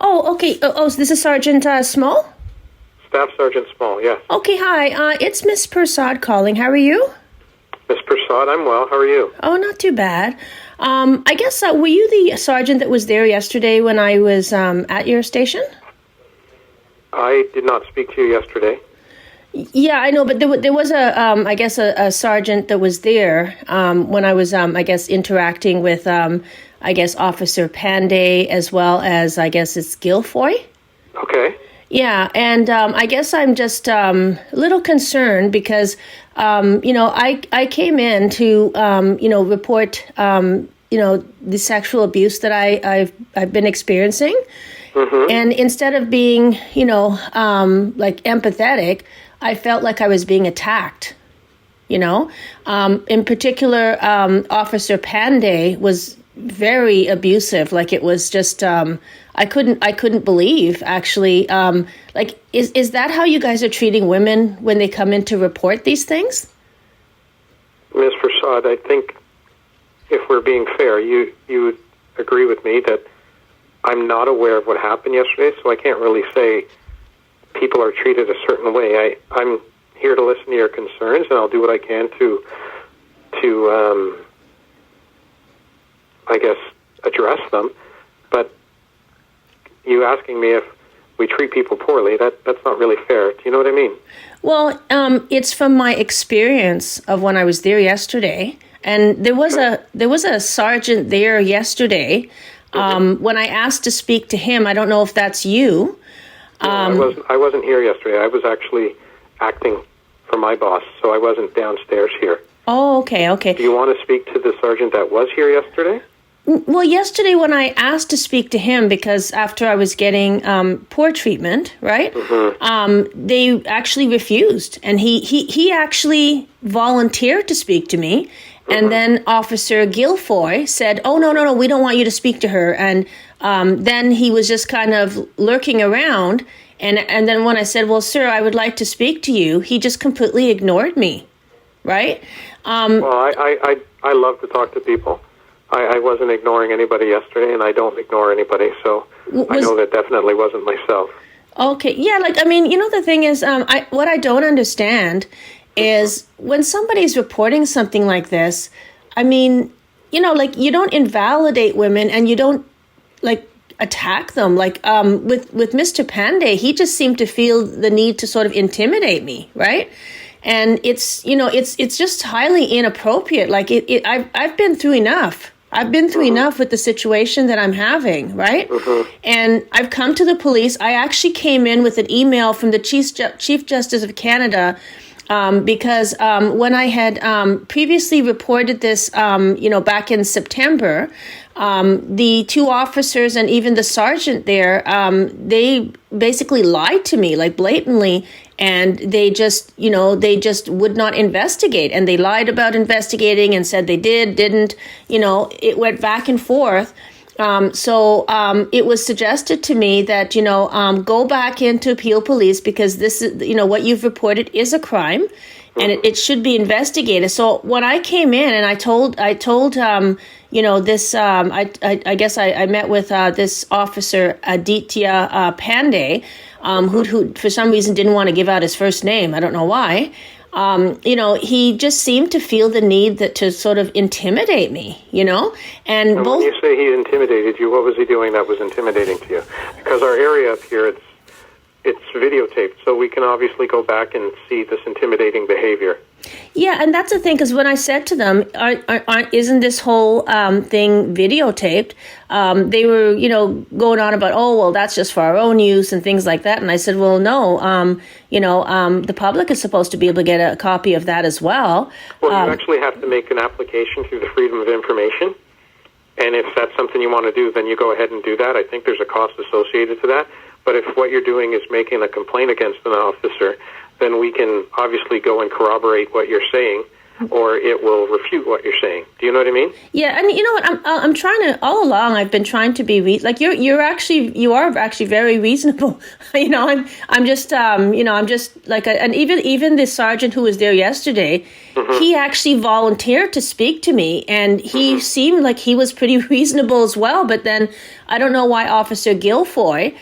Oh, okay. So this is Sergeant Small? Staff Sergeant Small, yes. Okay, hi. It's Miss Persad calling. How are you? Miss Persad, I'm well. How are you? Oh, not too bad. I guess, were you the sergeant that was there yesterday when I was at your station? I did not speak to you yesterday. Yeah, I know, but there was a sergeant that was there when I was, interacting with, Officer Panday as well as, it's Guilfoy. Okay. Yeah, and I guess I'm just a little concerned because, I came in to, report, the sexual abuse that I've been experiencing. Mm-hmm. And instead of being, empathetic, I felt like I was being attacked, In particular, Officer Panday was very abusive. Like it was just, I couldn't believe actually. Is that how you guys are treating women when they come in to report these things? Ms. Prasad, I think if we're being fair, you would agree with me that I'm not aware of what happened yesterday, so I can't really say people are treated a certain way. I'm here to listen to your concerns, and I'll do what I can to address them. But you asking me if we treat people poorly, that's not really fair. Do you know what I mean? Well, it's from my experience of when I was there yesterday, and there was a sergeant there yesterday. When I asked to speak to him, I don't know if that's you. No, I wasn't here yesterday. I was actually acting for my boss, so I wasn't downstairs here. Oh, okay. Do you want to speak to the sergeant that was here yesterday? Well, yesterday when I asked to speak to him, because after I was getting poor treatment, right, mm-hmm. They actually refused. And he actually volunteered to speak to me. And then Officer Guilfoy said, oh, no, we don't want you to speak to her. And then he was just kind of lurking around. And then when I said, well, sir, I would like to speak to you, he just completely ignored me, right? Well, I love to talk to people. I wasn't ignoring anybody yesterday, and I don't ignore anybody, so I know that definitely wasn't myself. Okay, yeah, the thing is, what I don't understand is when somebody's reporting something like this, you don't invalidate women and you don't, attack them. With Mr. Panday, he just seemed to feel the need to sort of intimidate me, right? And it's just highly inappropriate. I've been through enough. I've been through enough with the situation that I'm having, right? Mm-hmm. And I've come to the police. I actually came in with an email from the Chief Justice of Canada because when I had previously reported this, back in September, the two officers and even the sergeant there, they basically lied to me, blatantly, and they just would not investigate, and they lied about investigating and said they didn't, it went back and forth. So it was suggested to me that, go back into Peel Police because this is, what you've reported is a crime and it should be investigated. So when I came in and I told this, I guess I met with this officer, Aditya Panday, who for some reason didn't want to give out his first name. I don't know why. He just seemed to feel the need to sort of intimidate me, And when you say he intimidated you, what was he doing that was intimidating to you? Because our area up here, it's videotaped, so we can obviously go back and see this intimidating behavior. Yeah, and that's the thing, because when I said to them, isn't this whole thing videotaped? They were, going on about, oh, well, that's just for our own use and things like that. And I said, well, no, the public is supposed to be able to get a copy of that as well. Well, you actually have to make an application through the Freedom of Information. And if that's something you want to do, then you go ahead and do that. I think there's a cost associated to that. But if what you're doing is making a complaint against an officer, then we can obviously go and corroborate what you're saying, or it will refute what you're saying. Do you know what I mean? Yeah, and you know what? I'm trying to, all along, I've been trying to be you are actually very reasonable. I'm just and even the sergeant who was there yesterday, he actually volunteered to speak to me, and he seemed like he was pretty reasonable as well. But then I don't know why Officer Guilfoy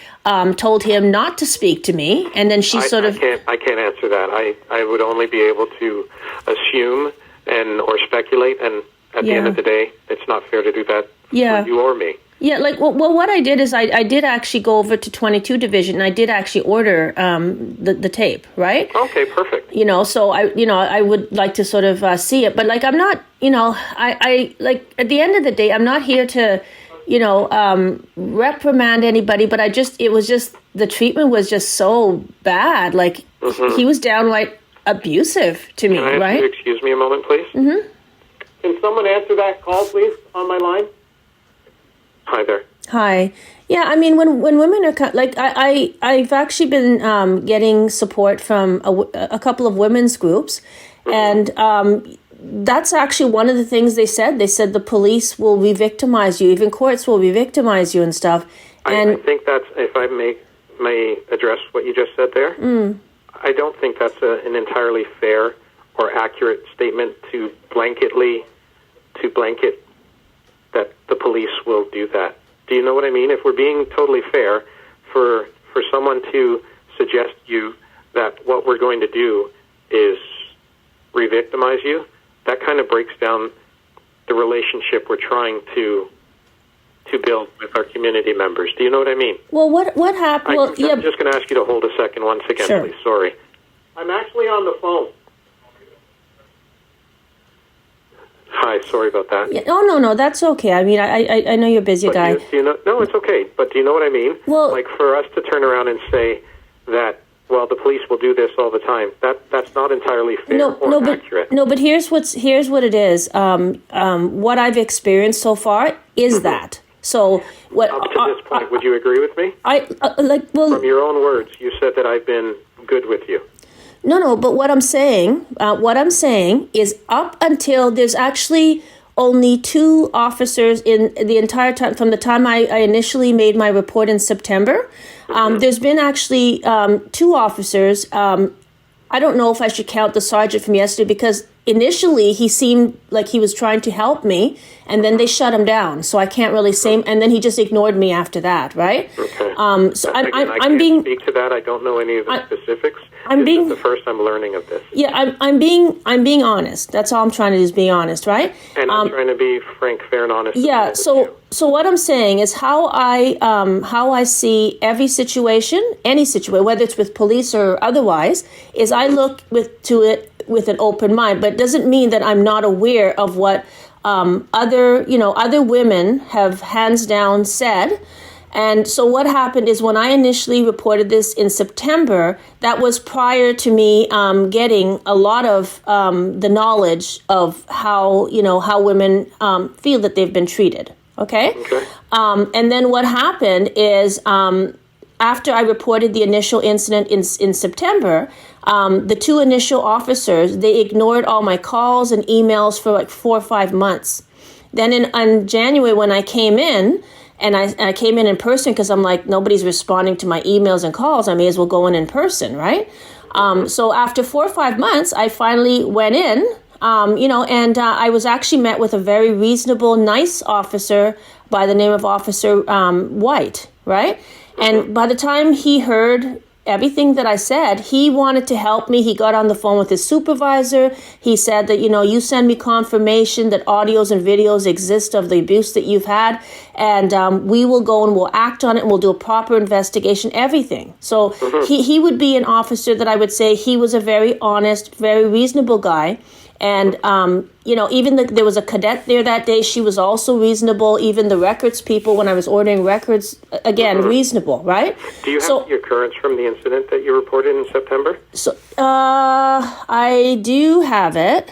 told him not to speak to me, and then she I can't answer that. I would only be able to assume or speculate, and at the end of the day, it's not fair to do that for you or me. Yeah, like, well, what I did is I did actually go over to 22 Division, and I did actually order the tape, right? Okay, perfect. So I would like to sort of see it, but like, I'm not, I like, at the end of the day, I'm not here to, reprimand anybody, but the treatment was just so bad. Like, he was downright abusive to me, Can I ask you to excuse me a moment, please? Mm-hmm. Can someone answer that call, please, on my line? Hi there. Hi. Yeah, I mean, when women are like, I've actually been getting support from a couple of women's groups, and that's actually one of the things they said. They said the police will re-victimize you, even courts will re-victimize you and stuff. And I think that's, if I may address what you just said there, I don't think that's an entirely fair or accurate statement to blanket that the police will do that. Do you know what I mean? If we're being totally fair, for someone to suggest you that what we're going to do is re-victimize you, that kind of breaks down the relationship we're trying to build with our community members. Do you know what I mean? Well, what happened? I'm just going to ask you to hold a second once again, please. Sorry. I'm actually on the phone. Hi, sorry about that. Yeah, no, that's okay. I mean, I know you're a busy guy. Do you know? No, it's okay. But do you know what I mean? Well, like, for us to turn around and say that, well, the police will do this all the time, that's not entirely fair or accurate. But here's what it is. What I've experienced so far is that. So what up to this point, would you agree with me? From your own words, you said that I've been good with you. No, but what I'm saying is up until there's actually only 2 officers in the entire time, from the time I initially made my report in September. There's been actually 2 officers. I don't know if I should count the sergeant from yesterday, because initially he seemed like he was trying to help me, and then they shut him down. So I can't really say, and then he just ignored me after that, right? Okay. So I can't speak to that. I don't know any of the specifics. This is the first I'm learning of this. Yeah, I'm being honest. That's all I'm trying to do, is be honest, right? And I'm trying to be frank, fair, and honest. Yeah. So what I'm saying is how I see every situation, any situation, whether it's with police or otherwise, is I look to it with an open mind. But it doesn't mean that I'm not aware of what other women have hands down said. And so what happened is, when I initially reported this in September, that was prior to me getting a lot of the knowledge of how women feel that they've been treated. Okay. And then what happened is, after I reported the initial incident in September, the 2 initial officers, they ignored all my calls and emails for like 4 or 5 months. Then in January, when I came in, and I came in person, because I'm like, nobody's responding to my emails and calls, I may as well go in person, right? So after 4 or 5 months, I finally went in, and I was actually met with a very reasonable, nice officer by the name of Officer White, right? And by the time he heard everything that I said, he wanted to help me. He got on the phone with his supervisor. He said that, you send me confirmation that audios and videos exist of the abuse that you've had, and we will go and we'll act on it, and we'll do a proper investigation, everything. So he would be an officer that I would say he was a very honest, very reasonable guy. And, even there was a cadet there that day. She was also reasonable. Even the records people, when I was ordering records, again, reasonable, right? Do you have the occurrence from the incident that you reported in September? So, I do have it.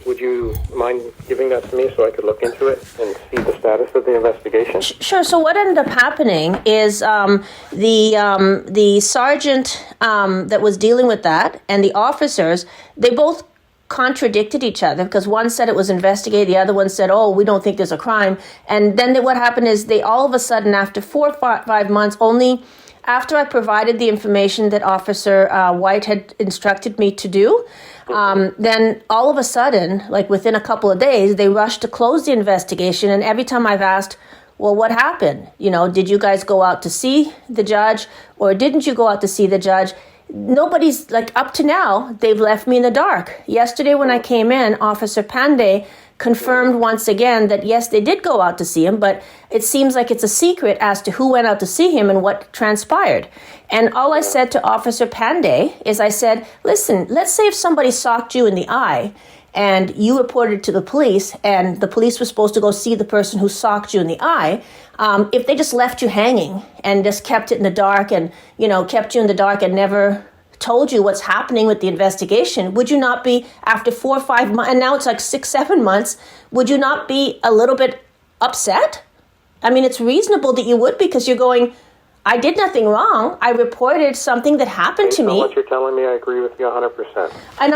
Would you mind giving that to me so I could look into it and see the status of the investigation? Sure. So what ended up happening is the sergeant that was dealing with that, and the officers, they both contradicted each other, because one said it was investigated, the other one said, oh, we don't think there's a crime. And then what happened is, they all of a sudden, after 4 or 5 months, only after I provided the information that Officer White had instructed me to do, then all of a sudden, like within a couple of days, they rushed to close the investigation. And every time I've asked, well, what happened? You know, did you guys go out to see the judge or didn't you go out to see the judge? Nobody's, like, up to now, they've left me in the dark. Yesterday when I came in, Officer Pandey confirmed once again that, yes, they did go out to see him, but it seems like it's a secret as to who went out to see him and what transpired. And all I said to Officer Pandey is I said, listen, let's say if somebody socked you in the eye and you reported to the police and the police were supposed to go see the person who socked you in the eye, if they just left you hanging and just kept it in the dark and, you know, kept you in the dark and never told you what's happening with the investigation, would you not be, after 4 or 5 months, and now it's like 6, 7 months, would you not be a little bit upset? I mean, it's reasonable that you would, because you're going, I did nothing wrong. I reported something that happened to me. What you're telling me, I agree with you 100%. And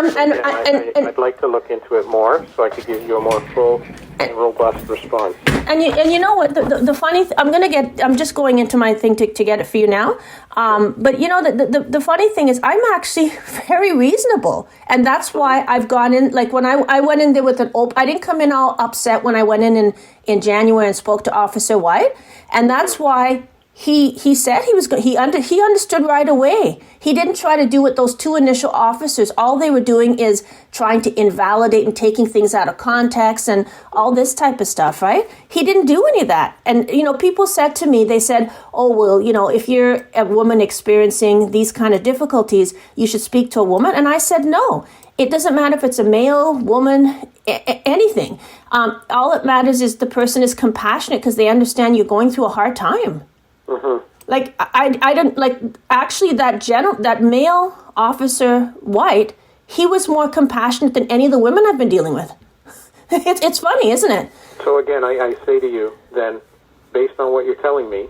I'd like to look into it more so I could give you a more full and robust response. And you know what? The funny I'm just going into my thing to get it for you now. But you know, the funny thing is, I'm actually very reasonable, and that's why I've gone in. Like when I went in there with an I didn't come in all upset when I went in January and spoke to Officer White, and that's why. He said he understood right away. He didn't try to do what those two initial officers, all they were doing is trying to invalidate and taking things out of context and all this type of stuff, right? He didn't do any of that. And, you know, people said to me, they said, oh, well, you know, if you're a woman experiencing these kind of difficulties, you should speak to a woman. And I said, no, it doesn't matter if it's a male, woman, anything. All that matters is the person is compassionate because they understand you're going through a hard time. Mm-hmm. Like I didn't like actually that male officer White, he was more compassionate than any of the women I've been dealing with. It's funny, isn't it? So again, I say to you then, based on what you're telling me,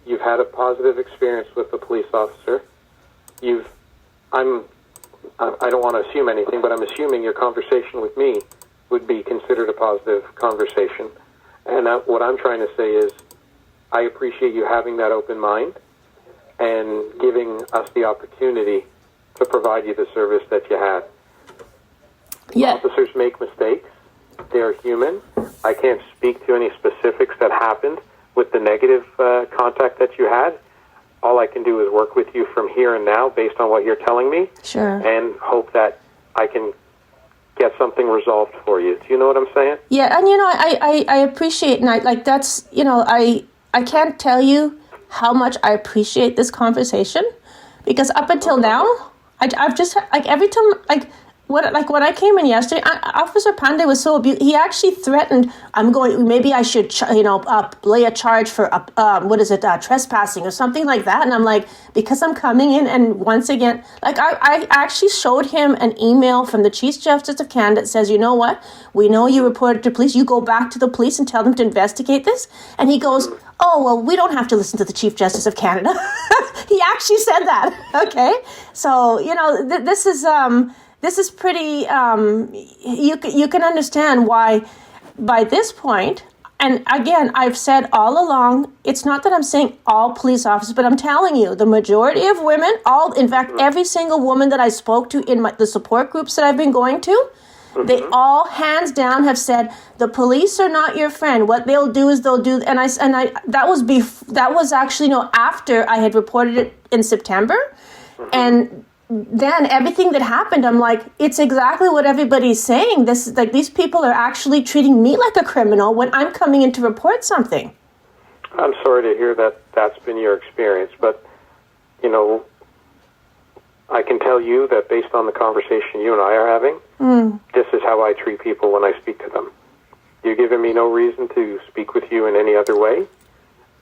you've had a positive experience with the police officer. I don't want to assume anything, but I'm assuming your conversation with me would be considered a positive conversation. And what I'm trying to say is, I appreciate you having that open mind and giving us the opportunity to provide you the service that you had. Yeah. Officers make mistakes. They're human. I can't speak to any specifics that happened with the negative contact that you had. All I can do is work with you from here and now based on what you're telling me. Sure. And hope that I can get something resolved for you. Do you know what I'm saying? Yeah, and you know, I appreciate, and that's, you know, I can't tell you how much I appreciate this conversation, because up until now, I've just, like, every time, when I came in yesterday, Officer Pandey was so abused. He actually threatened, maybe I should, lay a charge for, trespassing or something like that. And I'm like, because I'm coming in, and once again, like, I actually showed him an email from the Chief Justice of Canada that says, you know what, we know you reported to police, you go back to the police and tell them to investigate this. And he goes, oh, well, we don't have to listen to the Chief Justice of Canada. He actually said that, okay? So, you know, this is pretty, you can understand why by this point, and again, I've said all along, it's not that I'm saying all police officers, but I'm telling you, the majority of women, in fact, every single woman that I spoke to in the support groups that I've been going to, they all hands down have said the police are not your friend. What they'll do is they'll do, and that was actually, you know, after I had reported it in September, and then everything that happened, I'm like, it's exactly what everybody's saying. This, like, these people are actually treating me like a criminal when I'm coming in to report something. I'm sorry to hear that that's been your experience, but, you know, I can tell you that based on the conversation you and I are having, this is how I treat people when I speak to them. You're giving me no reason to speak with you in any other way.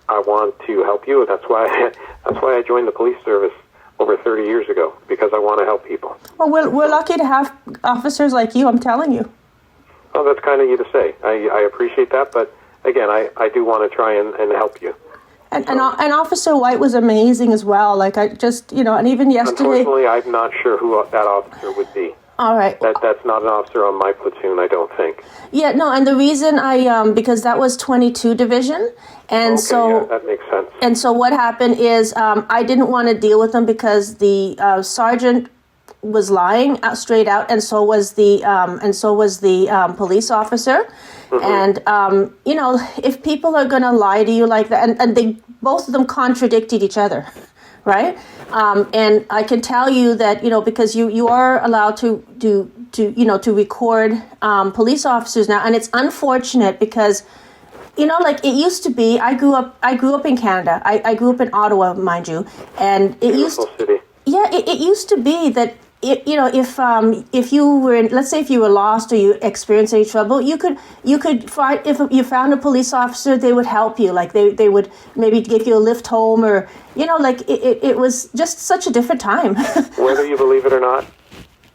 I want to help you. That's why I joined the police service over 30 years ago, because I want to help people. Well, we're lucky to have officers like you, I'm telling you. Well, that's kind of you to say. I appreciate that, but again, I do want to try and help you. And Officer White was amazing as well. Like, I just, you know, and even yesterday... Unfortunately, I'm not sure who that officer would be. All right. That's not an officer on my platoon, I don't think. Yeah, no, and the reason because that was 22 Division, and Okay, so... yeah, that makes sense. And so what happened is I didn't want to deal with them because the sergeant was lying out straight out, and so was the police officer. And if people are going to lie to you like that, and they both of them contradicted each other, right? And I can tell you that because you are allowed to record police officers now, and it's unfortunate because. Like it used to be. I grew up in Canada. I grew up in Ottawa, mind you, and it used. City. Yeah, it used to be that if you were let's say if you were lost or you experienced any trouble, you could find if you found a police officer, they would help you. Like they would maybe give you a lift home or like it was just such a different time. Whether you believe it or not,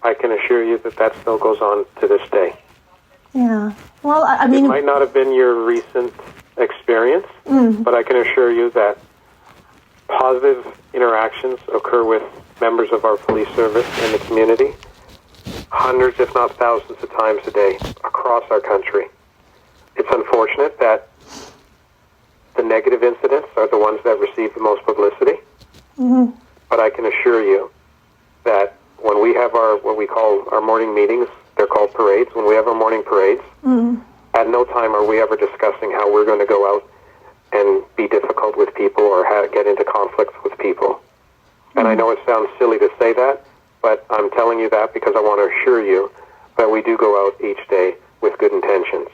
I can assure you that still goes on to this day. Yeah. Well, I mean... It might not have been your recent experience, but I can assure you that positive interactions occur with members of our police service in the community hundreds, if not thousands of times a day across our country. It's unfortunate that the negative incidents are the ones that receive the most publicity, but I can assure you that when we have what we call our morning meetings, they're called parades. When we have our morning parades, at no time are we ever discussing how we're going to go out and be difficult with people or get into conflicts with people. And I know it sounds silly to say that, but I'm telling you that because I want to assure you that we do go out each day with good intentions.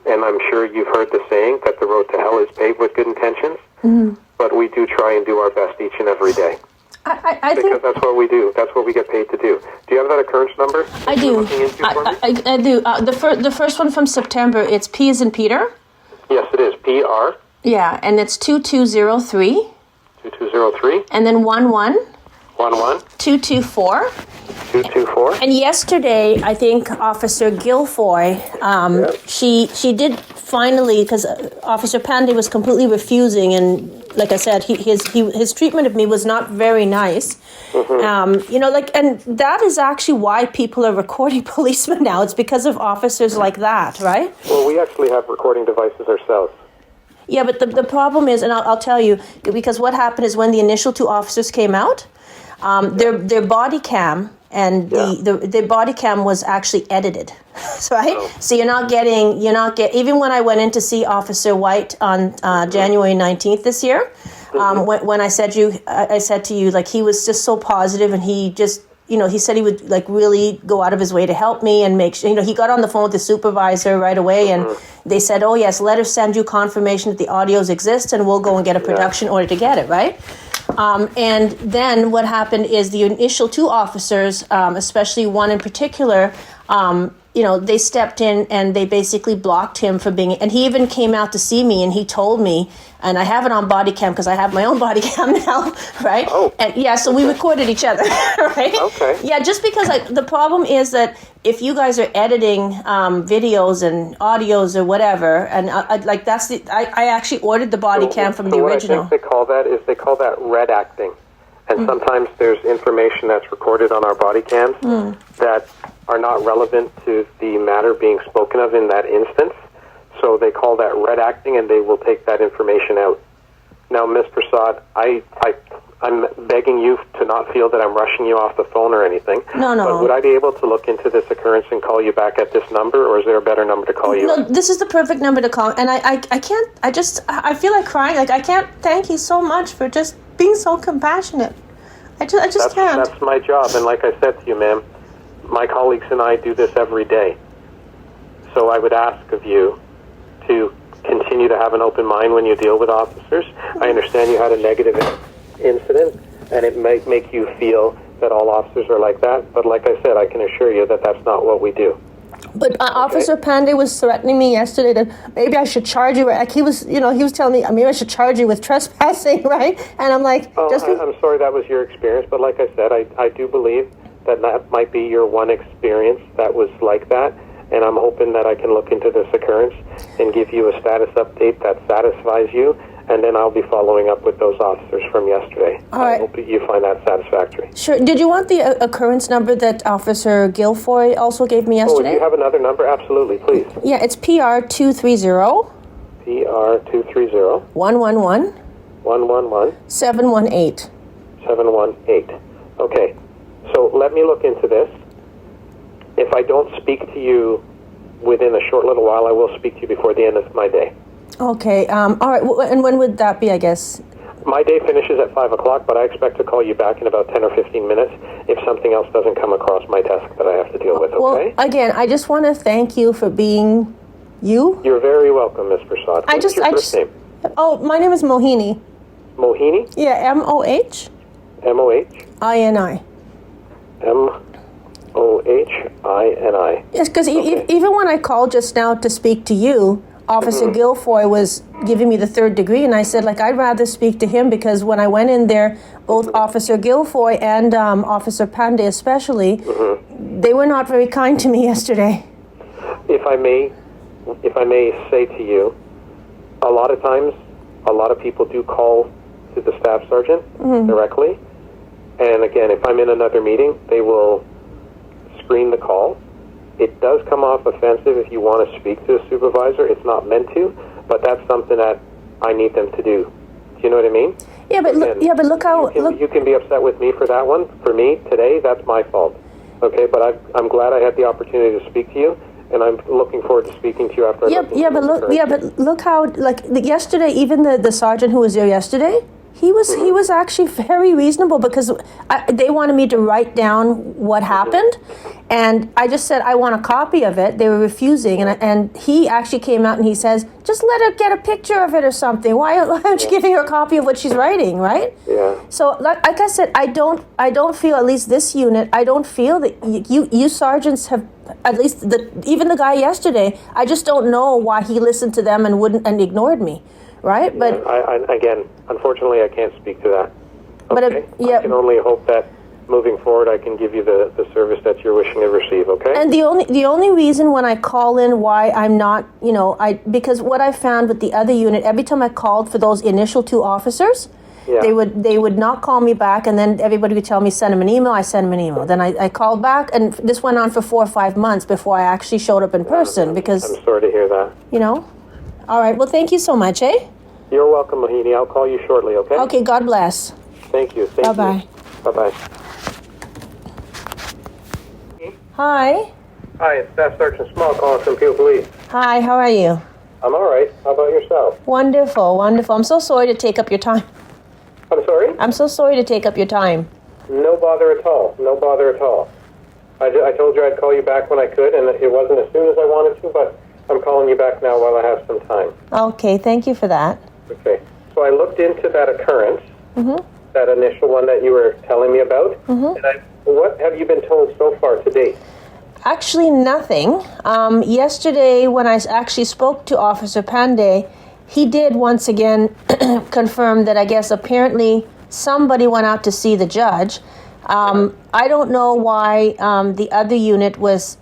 And I'm sure you've heard the saying that the road to hell is paved with good intentions, but we do try and do our best each and every day. I because that's what we do. That's what we get paid to do. Do you have that occurrence number? I do. I do. The first one from September, it's P as in Peter. Yes, it is. PR. Yeah, and it's 2203. 2203. And then 11. 224. 224. And yesterday, I think Officer Guilfoy, she did finally, because Officer Pandey was completely refusing, and like I said, his treatment of me was not very nice. And that is actually why people are recording policemen now. It's because of officers like that, right? Well, we actually have recording devices ourselves. Yeah, but the problem is, and I'll tell you, because what happened is when the initial two officers came out, their body cam and the body cam was actually edited, right? Oh. So you're not getting even when I went in to see Officer White on January 19th this year, when I said to you like he was just so positive and he just he said he would like really go out of his way to help me and make sure, he got on the phone with the supervisor right away and they said, oh yes, let us send you confirmation that the audios exist and we'll go and get a production order to get it, right? And then what happened is the initial two officers, especially one in particular, they stepped in and they basically blocked him from being, and he even came out to see me and he told me, and I have it on body cam because I have my own body cam now, right? Oh. And yeah, so we recorded each other, right? Okay. Yeah, just because the problem is that if you guys are editing videos and audios or whatever, and I actually ordered the body cam from the original. What I think they call that red acting. And sometimes there's information that's recorded on our body cams that are not relevant to the matter being spoken of in that instance. So they call that red acting, and they will take that information out. Now, Ms. Prasad, I'm begging you to not feel that I'm rushing you off the phone or anything. No. But would I be able to look into this occurrence and call you back at this number, or is there a better number to call you? No, this is the perfect number to call. And I can't, I feel like crying. Like, I can't thank you so much for just being so compassionate. I just can't. That's my job. And like I said to you, ma'am, my colleagues and I do this every day. So I would ask of you to continue to have an open mind when you deal with officers. I understand you had a negative incident, and it might make you feel that all officers are like that. But like I said, I can assure you that that's not what we do. But Officer Pandey was threatening me yesterday that maybe I should charge you. Like he was telling me maybe I should charge you with trespassing, right? And I'm like, I'm sorry that was your experience, but like I said, I do believe that might be your one experience that was like that, and I'm hoping that I can look into this occurrence and give you a status update that satisfies you and then I'll be following up with those officers from yesterday. All right. I hope that you find that satisfactory. Sure. Did you want the occurrence number that Officer Guilfoy also gave me yesterday? Oh, do you have another number? Absolutely, please. Yeah, it's PR230. PR230. 111. 111. 718. 718. Okay, so let me look into this. If I don't speak to you within a short little while, I will speak to you before the end of my day. Okay, all right, and when would that be, I guess? My day finishes at 5 o'clock, but I expect to call you back in about 10 or 15 minutes if something else doesn't come across my desk that I have to deal with, okay? Well, again, I just want to thank you for being you. You're very welcome, Ms. Prasad. What's your first name? Oh, my name is Mohini. Mohini? Yeah, M-O-H. M-O-H? I-N-I. M-O-H-I-N-I. Yes, because even when I called just now to speak to you, Officer Guilfoy was giving me the third degree, and I said, I'd rather speak to him because when I went in there, both Officer Guilfoy and Officer Pandey especially, they were not very kind to me yesterday. If I may say to you, a lot of times, a lot of people do call to the staff sergeant directly. And again, if I'm in another meeting, they will screen the call. It does come off offensive if you want to speak to a supervisor. It's not meant to, but that's something that I need them to do. Do you know what I mean? Yeah, but look how you can be upset with me for that one. For me today, that's my fault. Okay, but I'm glad I had the opportunity to speak to you, and I'm looking forward to speaking to you after. But look how yesterday, even the sergeant who was there yesterday, he was actually very reasonable because they wanted me to write down what happened, and I just said I want a copy of it. They were refusing, and he actually came out and he says, just let her get a picture of it or something. Why aren't you giving her a copy of what she's writing, right? Yeah. So like I said, I don't feel, at least this unit, I don't feel that you sergeants have, at least even the guy yesterday, I just don't know why he listened to them and ignored me. Right, but again, unfortunately, I can't speak to that. Okay? I can only hope that moving forward, I can give you the service that you're wishing to receive. Okay. And the only reason when I call in why I'm not, because what I found with the other unit, every time I called for those initial two officers, they would not call me back, and then everybody would tell me send them an email. I send them an email. Then I called back, and this went on for 4 or 5 months before I actually showed up in person. Because I'm sorry to hear that. All right. Well, thank you so much, eh? You're welcome, Mohini. I'll call you shortly, okay? Okay, God bless. Thank you. Bye-bye. Bye-bye. Hi. Hi, it's Staff Sergeant Small calling from Peel Police. Hi, how are you? I'm all right. How about yourself? Wonderful, wonderful. I'm so sorry to take up your time. I'm sorry? I'm so sorry to take up your time. No bother at all. No bother at all. I told you I'd call you back when I could, and it wasn't as soon as I wanted to, but I'm calling you back now while I have some time. Okay, thank you for that. Okay. So I looked into that occurrence, that initial one that you were telling me about. And what have you been told so far to date? Actually, nothing. Yesterday, when I actually spoke to Officer Pandey, he did once again confirm that I guess apparently somebody went out to see the judge. I don't know why the other unit was...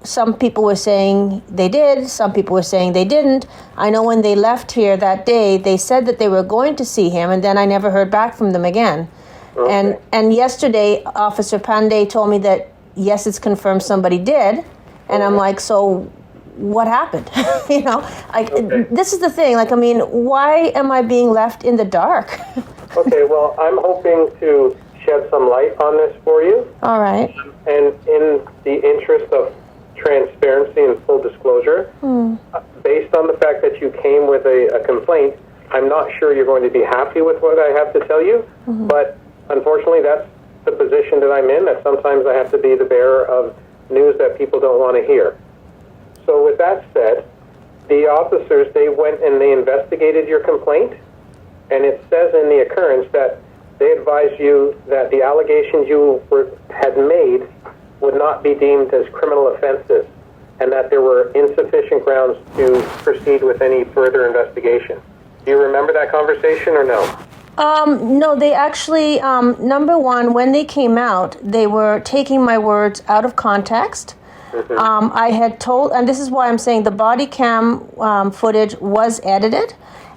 Some people were saying they did, some people were saying they didn't. I know when they left here that day, they said that they were going to see him, and then I never heard back from them again. Okay. And yesterday, Officer Pandey told me that, yes, it's confirmed somebody did. And I'm like, so what happened? This is the thing. Why am I being left in the dark? Okay, well, I'm hoping to shed some light on this for you. All right. And in the interest of transparency and full disclosure, based on the fact that you came with a complaint, I'm not sure you're going to be happy with what I have to tell you, but unfortunately that's the position that I'm in, that sometimes I have to be the bearer of news that people don't want to hear. So with that said, the officers, they went and they investigated your complaint, and it says in the occurrence that they advised you that the allegations you had made would not be deemed as criminal offenses, and that there were insufficient grounds to proceed with any further investigation. Do you remember that conversation or no? No, they actually, number one, when they came out, they were taking my words out of context. I had told, and this is why I'm saying the body cam footage was edited,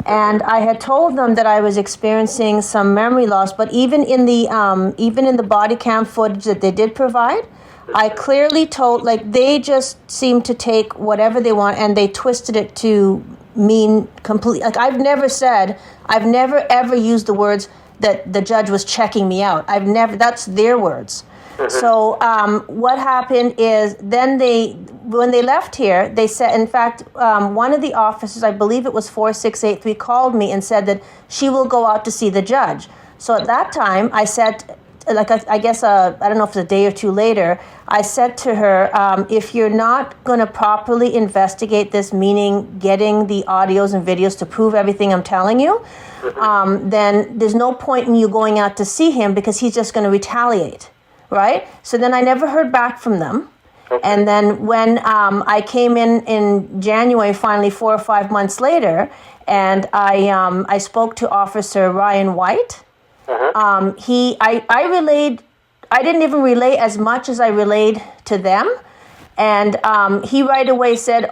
And I had told them that I was experiencing some memory loss, but even in the body cam footage that they did provide, I clearly told, like, they just seemed to take whatever they want and they twisted it to mean complete. Like, I've never ever used the words that the judge was checking me out. That's their words. So what happened is then when they left here, they said, in fact, one of the officers, I believe it was 4683, called me and said that she will go out to see the judge. So at that time, I said, like, I guess, I don't know if it's a day or two later, I said to her, if you're not going to properly investigate this, meaning getting the audios and videos to prove everything I'm telling you, then there's no point in you going out to see him because he's just going to retaliate. Right? So then I never heard back from them. Okay. And then when I came in January, finally 4 or 5 months later, and I spoke to Officer Ryan White, I didn't even relay as much as I relayed to them. And he right away said,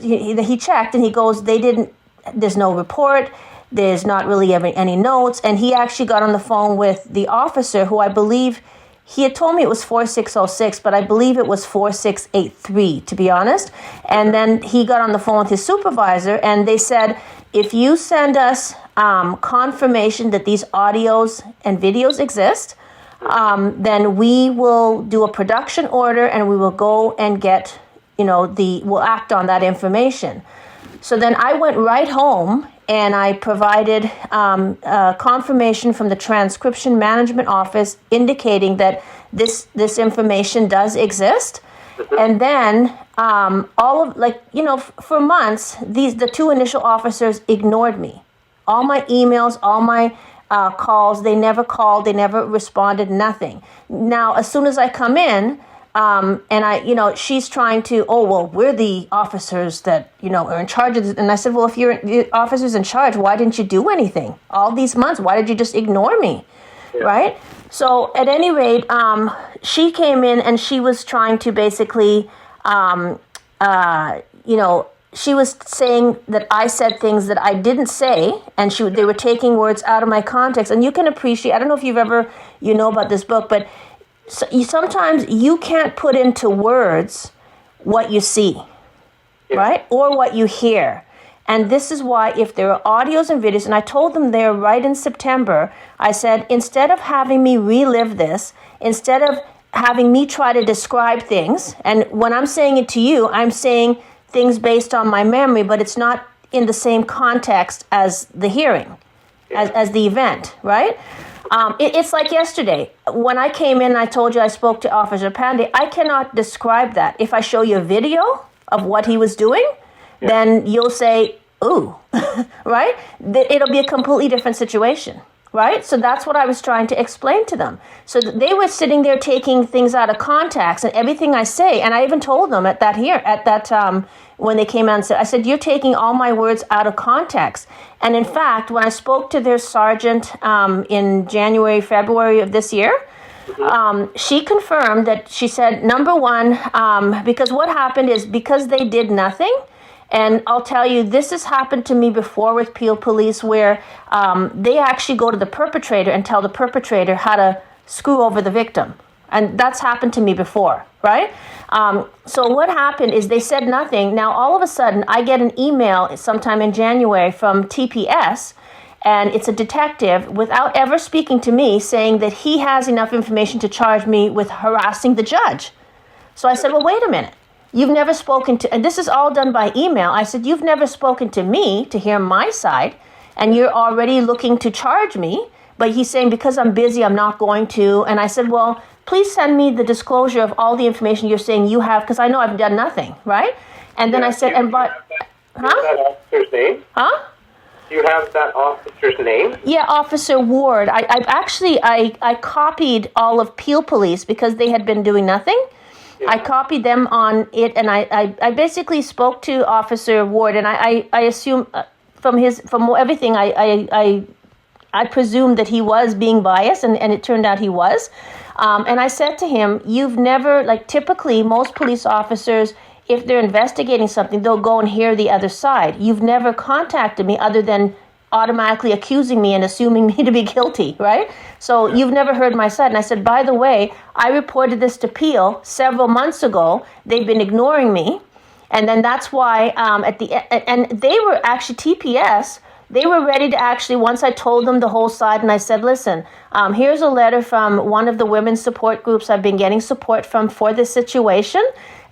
he checked and he goes, there's no report. There's not really any notes. And he actually got on the phone with the officer who I believe, he had told me it was 4606, but I believe it was 4683, to be honest. And then he got on the phone with his supervisor, and they said, if you send us confirmation that these audios and videos exist, then we will do a production order, and we will go and get, we'll act on that information. So then I went right home, and I provided confirmation from the transcription management office indicating that this information does exist. And then for months, the two initial officers ignored me. All my emails, all my calls, they never called, they never responded, nothing. Now, as soon as I come in, and she's trying to, we're the officers that, are in charge of this. And I said, well, if you're the officers in charge, why didn't you do anything all these months? Why did you just ignore me? Yeah. Right? So at any rate, she came in and she was trying to basically, she was saying that I said things that I didn't say, and they were taking words out of my context. And you can appreciate, I don't know if you've ever, about this book, but so sometimes you can't put into words what you see, right? Or what you hear. And this is why if there are audios and videos, and I told them there right in September, I said, instead of having me relive this, instead of having me try to describe things, and when I'm saying it to you, I'm saying things based on my memory, but it's not in the same context as the hearing, as the event, right? It's like yesterday. When I came in, I told you I spoke to Officer Pandey. I cannot describe that. If I show you a video of what he was doing, then you'll say, ooh, right? It'll be a completely different situation, right? So that's what I was trying to explain to them. So they were sitting there taking things out of context and everything I say. And I even told them when they came out and said, I said, you're taking all my words out of context. And in fact, when I spoke to their sergeant in January, February of this year, she confirmed that she said, number one, because what happened is because they did nothing, and I'll tell you, this has happened to me before with Peel Police where they actually go to the perpetrator and tell the perpetrator how to screw over the victim. And that's happened to me before, right? So what happened is they said nothing. Now, all of a sudden, I get an email sometime in January from TPS, and it's a detective without ever speaking to me saying that he has enough information to charge me with harassing the judge. So I said, well, wait a minute. You've never spoken to, and this is all done by email. I said, you've never spoken to me to hear my side, and you're already looking to charge me. But he's saying, because I'm busy, I'm not going to. And I said, well, please send me the disclosure of all the information you're saying you have, because I know I've done nothing, right? And then I said, Do you have that officer's name? Huh? Do you have that officer's name? Yeah, Officer Ward. I copied all of Peel Police because they had been doing nothing. Yeah. I copied them on it, and I basically spoke to Officer Ward, and I assume from everything I presumed that he was being biased, and it turned out he was. And I said to him, you've never, typically most police officers, if they're investigating something, they'll go and hear the other side. You've never contacted me other than automatically accusing me and assuming me to be guilty, right? So you've never heard my side. And I said, by the way, I reported this to Peel several months ago. They've been ignoring me. And then that's why and they were actually, TPS, they were ready to actually, once I told them the whole side and I said, listen, here's a letter from one of the women's support groups I've been getting support from for this situation.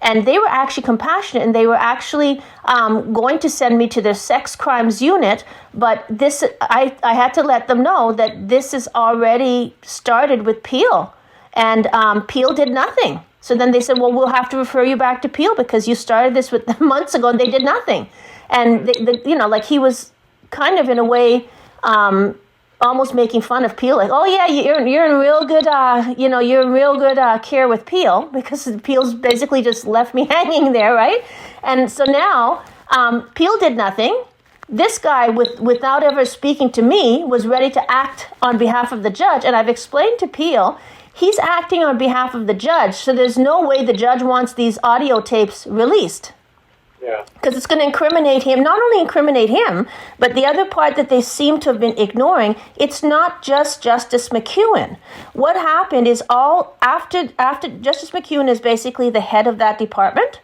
And they were actually compassionate, and they were actually going to send me to their sex crimes unit. But this, I had to let them know that this is already started with Peel, and Peel did nothing. So then they said, well, we'll have to refer you back to Peel because you started this with them months ago, and they did nothing. And like he was kind of in a way almost making fun of Peel, like, oh yeah, you're in real good, you're in real good care with Peel, because Peel's basically just left me hanging there, right? And so now Peel did nothing. This guy, without ever speaking to me, was ready to act on behalf of the judge, and I've explained to Peel, he's acting on behalf of the judge, so there's no way the judge wants these audio tapes released. Yeah. Because it's going to incriminate him, not only incriminate him, but the other part that they seem to have been ignoring, it's not just Justice McEwen. What happened is after Justice McEwen is basically the head of that department,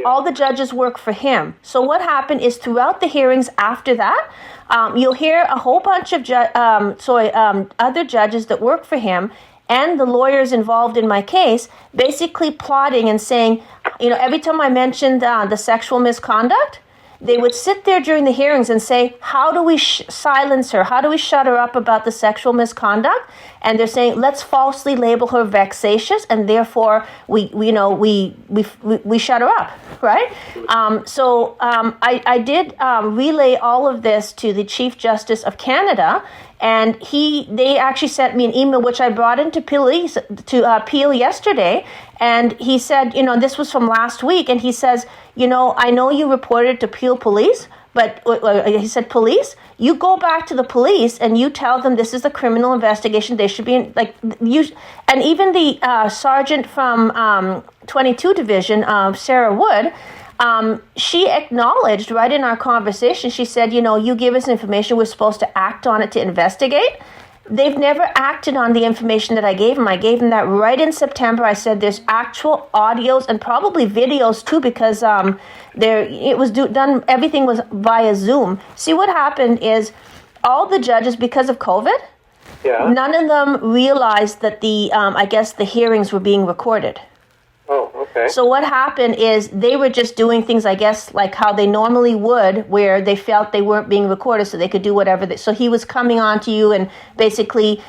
all the judges work for him. So what happened is throughout the hearings after that, you'll hear a whole bunch of other judges that work for him and the lawyers involved in my case basically plotting and saying, every time I mentioned the sexual misconduct, they would sit there during the hearings and say, how do we silence her? How do we shut her up about the sexual misconduct? And they're saying, let's falsely label her vexatious, and therefore we shut her up, right? I did relay all of this to the Chief Justice of Canada, and they actually sent me an email, which I brought into Peel yesterday. And he said, this was from last week. And he says, I know you reported to Peel Police, but he said, police, you go back to the police and you tell them this is a criminal investigation. They should be and even the sergeant from 22 Division, Sarah Wood, she acknowledged right in our conversation, she said, you give us information, we're supposed to act on it to investigate. They've never acted on the information that I gave them. I gave them that right in September. I said there's actual audios and probably videos too, because everything was via Zoom. See, what happened is all the judges, because of COVID, none of them realized that the hearings were being recorded. Oh, okay. So what happened is they were just doing things, I guess, like how they normally would, where they felt they weren't being recorded, so they could do whatever. So he was coming on to you and basically,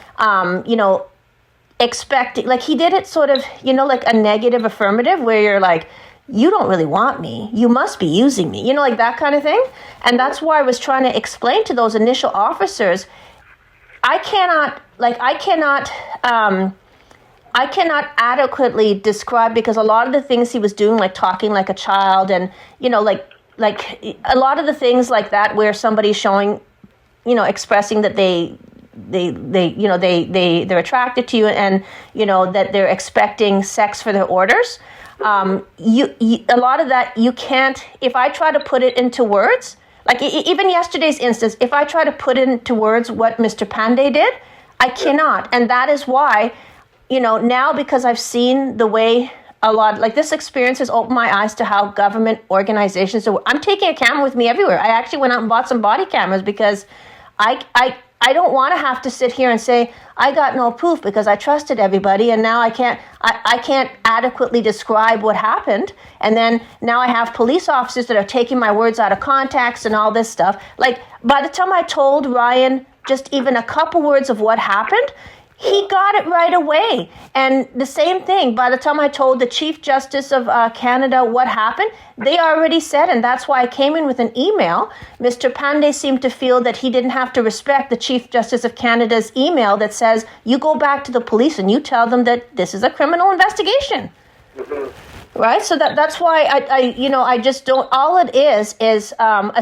expecting, like he did it sort of, like a negative affirmative, where you're like, you don't really want me. You must be using me, like that kind of thing. And that's why I was trying to explain to those initial officers, I cannot adequately describe, because a lot of the things he was doing, like talking like a child, and like a lot of the things like that, where somebody's showing, expressing that they're attracted to you, and that they're expecting sex for their orders. A lot of that you can't. If I try to put it into words, like even yesterday's instance, if I try to put into words what Mr. Pandey did, I cannot, and that is why. Now, because I've seen the way a lot, like this experience has opened my eyes to how government organizations are. I'm taking a camera with me everywhere. I actually went out and bought some body cameras because I don't want to have to sit here and say, I got no proof because I trusted everybody, and now I can't adequately describe what happened. And then now I have police officers that are taking my words out of context and all this stuff. Like, by the time I told Ryan just even a couple words of what happened, he got it right away. And the same thing, by the time I told the Chief Justice of Canada what happened, they already said, and that's why I came in with an email. Mr. Pandey seemed to feel that he didn't have to respect the Chief Justice of Canada's email that says, you go back to the police and you tell them that this is a criminal investigation. Mm-hmm. Right? So that's why I just don't, all it is as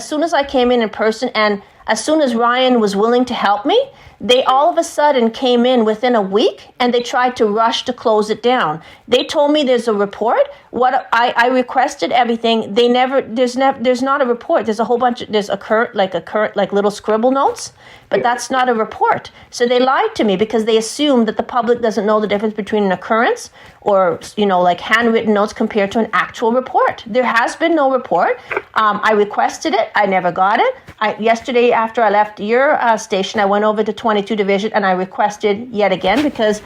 soon as I came in person, and as soon as Ryan was willing to help me, they all of a sudden came in within a week and they tried to rush to close it down. They told me there's a report. What I requested everything. There's not a report. There's a whole bunch. There's a current little scribble notes, but that's not a report. So they lied to me because they assumed that the public doesn't know the difference between an occurrence or, like handwritten notes compared to an actual report. There has been no report. I requested it. I never got it. Yesterday after I left your station, I went over to 22 Division and I requested yet again because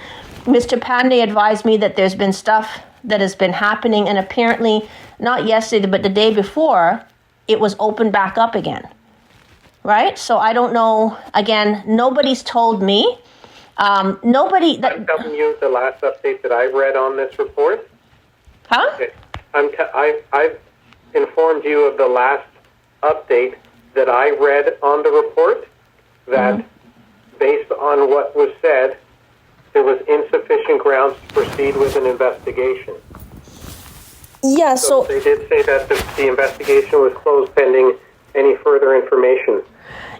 Mr. Pandey advised me that there's been stuff that has been happening, and apparently not yesterday but the day before it was opened back up again, right? So I don't know. Again, nobody's told me. Nobody. I'm telling you the last update that I read on this report. Huh? Okay. I've informed you of the last update that I read on the report, that based on what was said, there was insufficient grounds to proceed with an investigation. Yeah, so they did say that the investigation was closed pending any further information.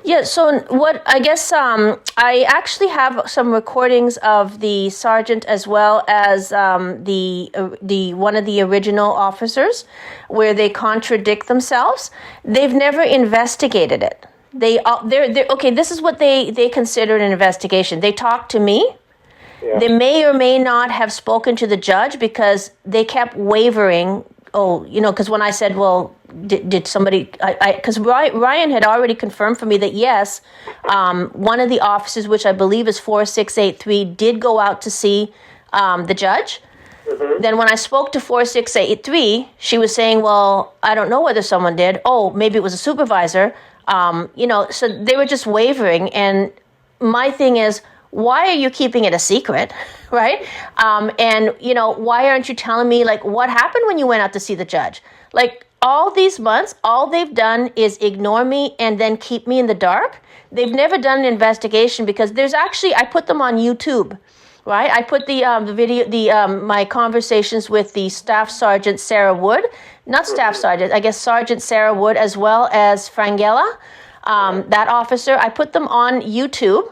Yeah, so what I guess I actually have some recordings of the sergeant as well as the one of the original officers where they contradict themselves. They've never investigated it. They're okay. This is what they considered an investigation. They talked to me. Yeah. They may or may not have spoken to the judge because they kept wavering. Oh, because when I said, well, did somebody, because Ryan had already confirmed for me that yes, one of the officers, which I believe is 4683, did go out to see the judge. Mm-hmm. Then when I spoke to 4683, she was saying, well, I don't know whether someone did. Oh, maybe it was a supervisor. So they were just wavering. And my thing is, why are you keeping it a secret, right? And why aren't you telling me, like, what happened when you went out to see the judge? Like, all these months, all they've done is ignore me and then keep me in the dark. They've never done an investigation because there's actually, I put them on YouTube, right? I put the video, my conversations with the Staff Sergeant Sarah Wood, not Staff Sergeant, I guess Sergeant Sarah Wood, as well as Frangella, that officer. I put them on YouTube.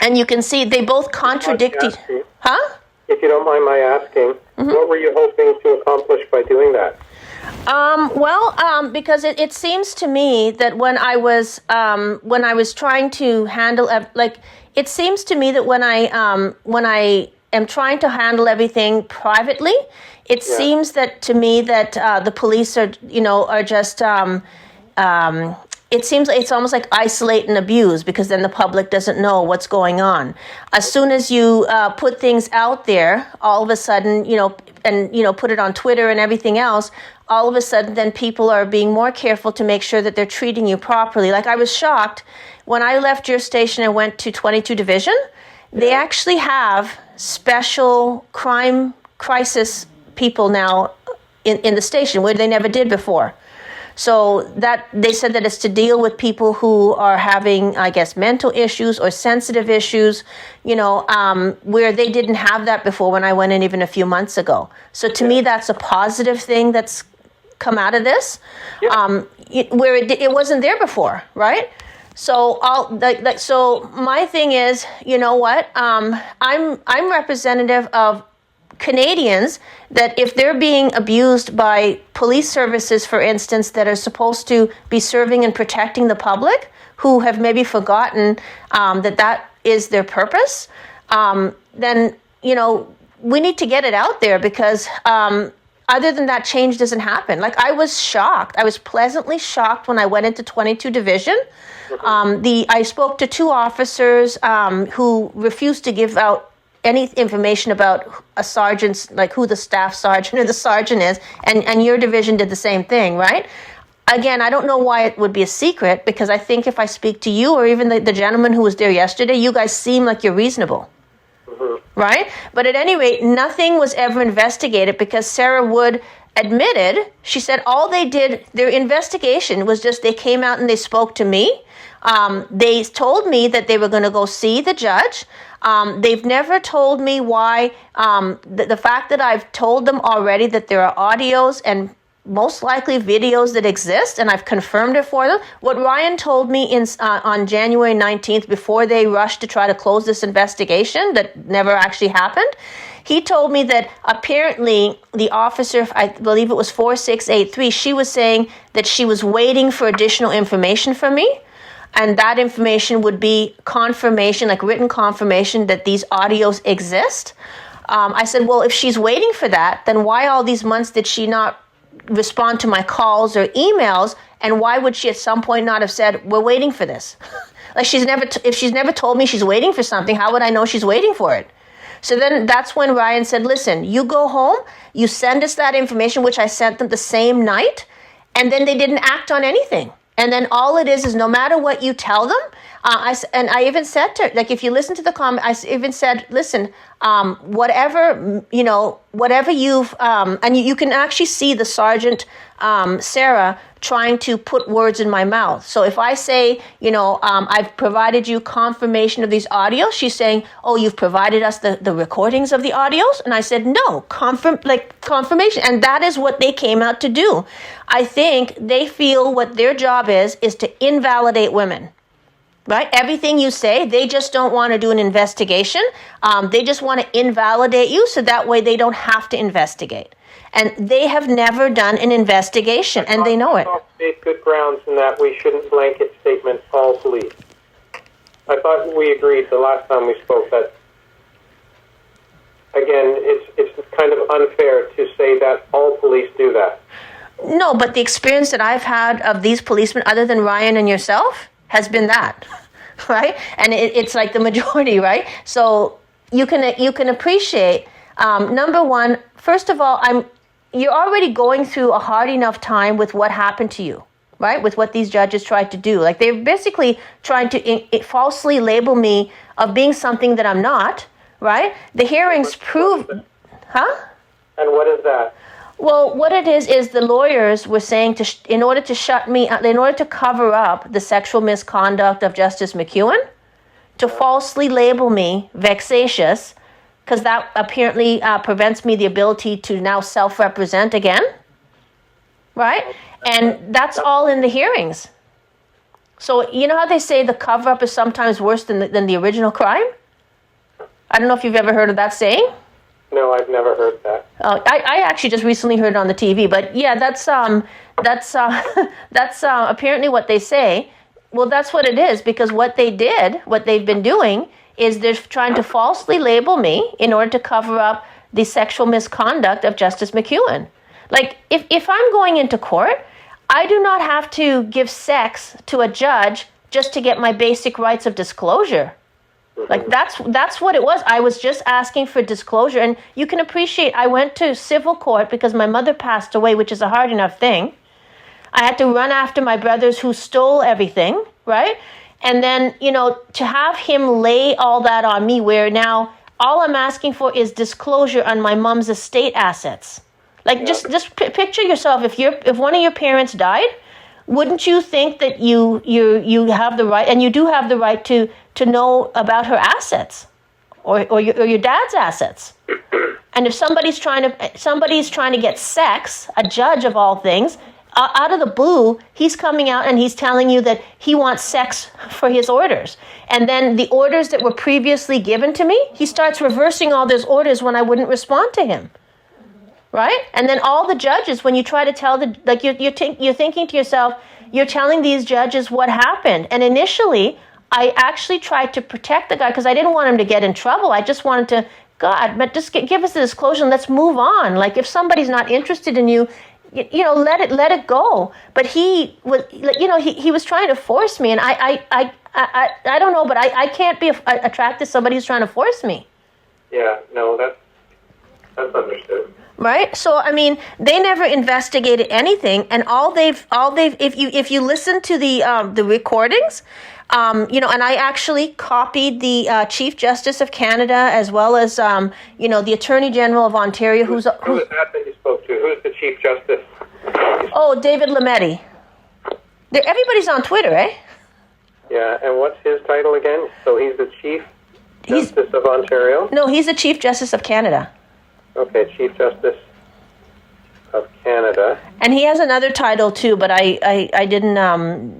And you can see they both contradict each other. Huh? If you don't mind my asking, what were you hoping to accomplish by doing that? Because it seems to me that when I was trying to handle, it seems to me that when I am trying to handle everything privately, it seems that to me that the police are just. It seems like it's almost like isolate and abuse because then the public doesn't know what's going on. As soon as you put things out there, all of a sudden, put it on Twitter and everything else, all of a sudden then people are being more careful to make sure that they're treating you properly. Like I was shocked when I left your station and went to 22 Division, they actually have special crime crisis people now in the station where they never did before. So that they said that it's to deal with people who are having, I guess, mental issues or sensitive issues, where they didn't have that before when I went in even a few months ago. So to me, that's a positive thing that's come out of this, where it wasn't there before, right? So so my thing is, I'm representative of Canadians that if they're being abused by police services, for instance, that are supposed to be serving and protecting the public, who have maybe forgotten that is their purpose, then, we need to get it out there because other than that, change doesn't happen. Like I was shocked. I was pleasantly shocked when I went into 22 Division. I spoke to two officers who refused to give out any information about a sergeant's, like who the staff sergeant or the sergeant is, and your division did the same thing, right? Again, I don't know why it would be a secret, because I think if I speak to you or even the gentleman who was there yesterday, you guys seem like you're reasonable, right? But at any rate, nothing was ever investigated because Sarah Wood admitted, she said all they did, their investigation was just they came out and they spoke to me. They told me that they were going to go see the judge. They've never told me why. The fact that I've told them already that there are audios and most likely videos that exist, and I've confirmed it for them. What Ryan told me on January 19th, before they rushed to try to close this investigation that never actually happened, he told me that apparently the officer, I believe it was 4683, she was saying that she was waiting for additional information from me. And that information would be confirmation, like written confirmation that these audios exist. I said, well, if she's waiting for that, then why all these months did she not respond to my calls or emails? And why would she at some point not have said, we're waiting for this? Like if she's never told me she's waiting for something, how would I know she's waiting for it? So then that's when Ryan said, listen, you go home, you send us that information, which I sent them the same night, and then they didn't act on anything. And then all it is no matter what you tell them, I even said to her, like, if you listen to the comment, I even said, listen, whatever you've, and you can actually see the Sergeant Sarah trying to put words in my mouth. So if I say, I've provided you confirmation of these audios, she's saying, oh, you've provided us the recordings of the audios? And I said, no, confirmation. And that is what they came out to do. I think they feel what their job is to invalidate women. Right? Everything you say, they just don't want to do an investigation. They just want to invalidate you so that way they don't have to investigate. And they have never done an investigation, and they know it. I thought good grounds in that we shouldn't blanket statement all police. I thought we agreed the last time we spoke that, again, it's kind of unfair to say that all police do that. No, but the experience that I've had of these policemen, other than Ryan and yourself, has been that, right? And it's like the majority, right? So you can appreciate, number one, first of all, you're already going through a hard enough time with what happened to you, right? With what these judges tried to do. Like, they're basically trying to falsely label me of being something that I'm not, right? The hearings prove, huh? And what is that? Well, what it is the lawyers were saying in order to cover up the sexual misconduct of Justice McEwen, to falsely label me vexatious, because that apparently prevents me the ability to now self-represent again, right? And that's all in the hearings. So you know how they say the cover-up is sometimes worse than the original crime? I don't know if you've ever heard of that saying. No, I've never heard that. I actually just recently heard it on the TV, but yeah, that's apparently what they say. Well, that's what it is, because what they've been doing is they're trying to falsely label me in order to cover up the sexual misconduct of Justice McEwen. Like, if I'm going into court, I do not have to give sex to a judge just to get my basic rights of disclosure. Like, that's what it was. I was just asking for disclosure. And you can appreciate, I went to civil court because my mother passed away, which is a hard enough thing. I had to run after my brothers who stole everything, right? And then, to have him lay all that on me, where now all I'm asking for is disclosure on my mom's estate assets. Like, just picture yourself, if one of your parents died, wouldn't you think that you have the right, and you do have the right to know about her assets or your dad's assets? And if somebody's trying to get sex, a judge of all things, out of the blue, he's coming out and he's telling you that he wants sex for his orders. And then the orders that were previously given to me, he starts reversing all those orders when I wouldn't respond to him. Right? And then all the judges, when you try to tell you're thinking to yourself, you're telling these judges what happened. And initially, I actually tried to protect the guy because I didn't want him to get in trouble. I just wanted to, but just give us the disclosure and let's move on. Like, if somebody's not interested in you, let it go. But he was, he was trying to force me, and I don't know, but I can't be attracted to somebody who's trying to force me. Yeah, no, that's understood. Right? So, I mean, they never investigated anything, and if you listen to the recordings, and I actually copied the Chief Justice of Canada as well as, the Attorney General of Ontario, who was that you spoke to? Who's the Chief Justice? Oh, David Lametti. Everybody's on Twitter, eh? Yeah, and what's his title again? So he's the Chief Justice of Ontario? No, he's the Chief Justice of Canada. Okay, Chief Justice of Canada. And he has another title too, but I didn't.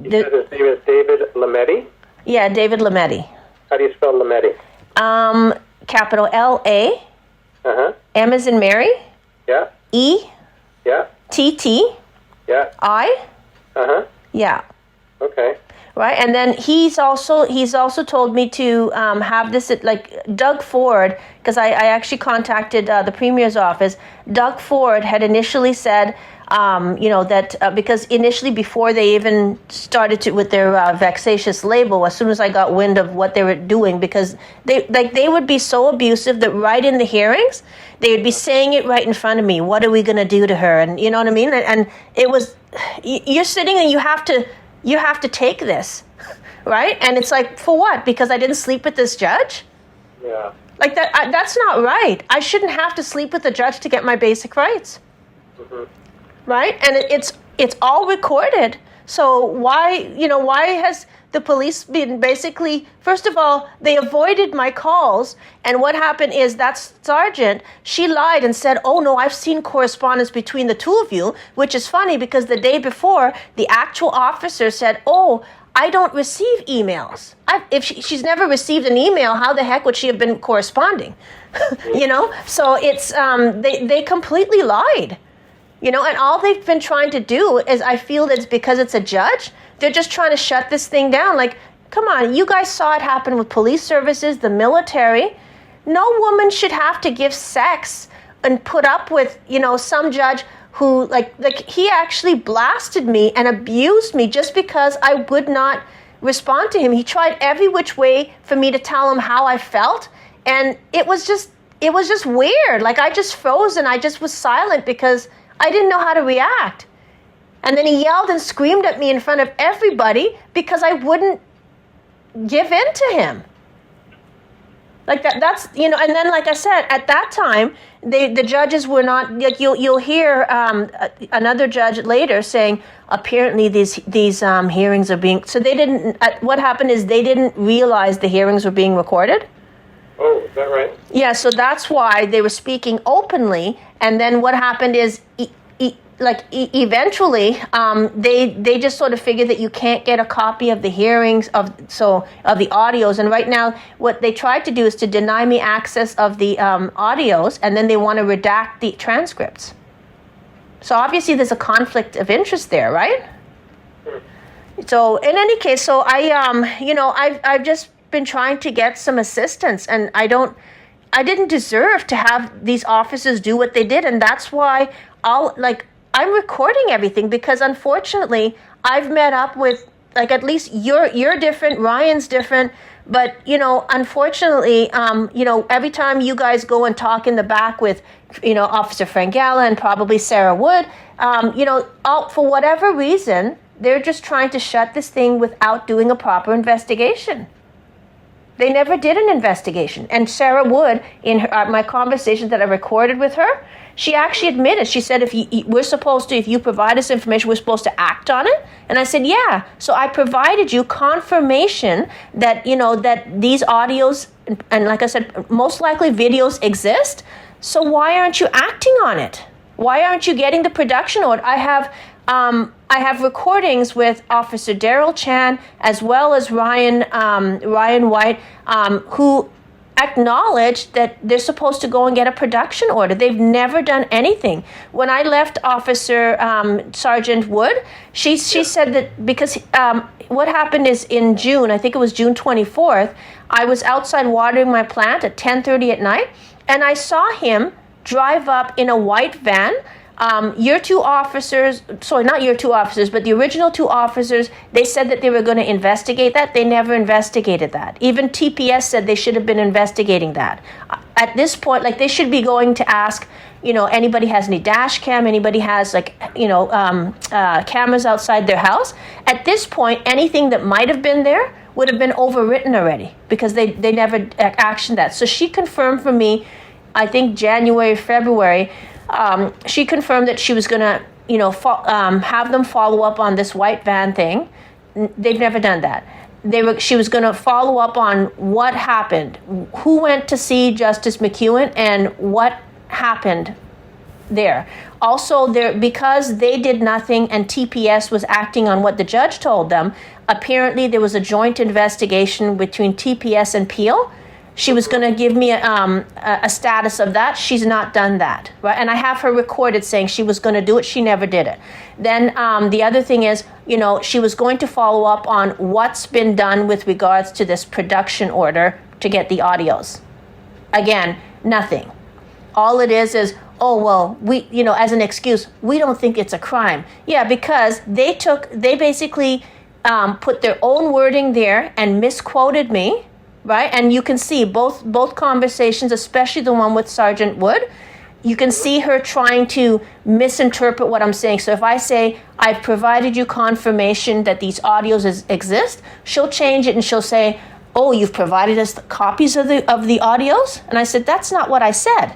His name is David Lametti. Yeah, David Lametti. How do you spell Lametti? Capital L-A. Uh-huh. M as in Mary. Yeah. E. Yeah. T-T. Yeah. I. Uh-huh. Yeah. Okay. Right, and then he's also told me to have this at, like, Doug Ford, because I actually contacted the Premier's office. Doug Ford had initially said, that because initially before they even started with their vexatious label, as soon as I got wind of what they were doing, because they would be so abusive that right in the hearings, they would be saying it right in front of me. What are we going to do to her? And you know what I mean? And it was, you're sitting and you have to take this, right? And it's like, for what? Because I didn't sleep with this judge? Yeah. Like that's not right. I shouldn't have to sleep with the judge to get my basic rights. Mm-hmm. Right? And it's all recorded. So why has the police been basically, first of all, they avoided my calls, and what happened is that sergeant, she lied and said, oh no, I've seen correspondence between the two of you, which is funny because the day before, the actual officer said, oh, I don't receive emails. If she's never received an email, how the heck would she have been corresponding? So it's, they completely lied. And all they've been trying to do is, I feel that it's because it's a judge, they're just trying to shut this thing down. Like, come on, you guys saw it happen with police services, the military. No woman should have to give sex and put up with, some judge who, like he actually blasted me and abused me just because I would not respond to him. He tried every which way for me to tell him how I felt, and it was just weird. Like, I just froze and I just was silent because I didn't know how to react. And then he yelled and screamed at me in front of everybody because I wouldn't give in to him. Like that's, and then, like I said, at that time, the judges were not, like, you'll hear another judge later saying, apparently these hearings are being, so they didn't, what happened is they didn't realize the hearings were being recorded. Oh, is that right? Yeah, so that's why they were speaking openly, and then what happened is, eventually, they just sort of figured that you can't get a copy of the hearings of the audios, and right now, what they tried to do is to deny me access of the audios, and then they want to redact the transcripts. So obviously, there's a conflict of interest there, right? So in any case, so I've just been trying to get some assistance, and I didn't deserve to have these officers do what they did, and that's why I'm recording everything, because unfortunately I've met up with, like, at least you're different, Ryan's different, but unfortunately every time you guys go and talk in the back with Officer Frangella and probably Sarah Wood, for whatever reason they're just trying to shut this thing without doing a proper investigation. They never did an investigation. And Sarah Wood, in my conversations that I recorded with her, she actually admitted, she said, if you provide us information, we're supposed to act on it. And I said, yeah. So I provided you confirmation that, that these audios, and like I said, most likely videos exist. So why aren't you acting on it? Why aren't you getting the production order? I have recordings with Officer Daryl Chan as well as Ryan White, who acknowledged that they're supposed to go and get a production order. They've never done anything. When I left Officer Sergeant Wood, she said that because what happened is in June, I think it was June 24th, I was outside watering my plant at 10:30 at night, and I saw him drive up in a white van. Your two officers, sorry, not your two officers, but the original two officers, they said that they were going to investigate that. They never investigated that. Even TPS said they should have been investigating that. At this point, like, they should be going to ask, anybody has any dash cam, anybody has, cameras outside their house. At this point, anything that might have been there would have been overwritten already because they never actioned that. So she confirmed for me, I think January, February, she confirmed that she was going to, have them follow up on this white van thing. They've never done that. She was going to follow up on what happened, who went to see Justice McEwen, and what happened there. Also, because they did nothing and TPS was acting on what the judge told them, apparently there was a joint investigation between TPS and Peel. She was going to give me a status of that. She's not done that, right? And I have her recorded saying she was going to do it. She never did it. Then the other thing is, she was going to follow up on what's been done with regards to this production order to get the audios. Again, nothing. All it is, oh, well, we, as an excuse, we don't think it's a crime. Yeah, because they basically put their own wording there and misquoted me. Right, and you can see both conversations, especially the one with Sergeant Wood. You can see her trying to misinterpret what I'm saying. So if I say, I've provided you confirmation that these audios exist, she'll change it and she'll say, oh, you've provided us the copies of the audios? And I said, that's not what I said.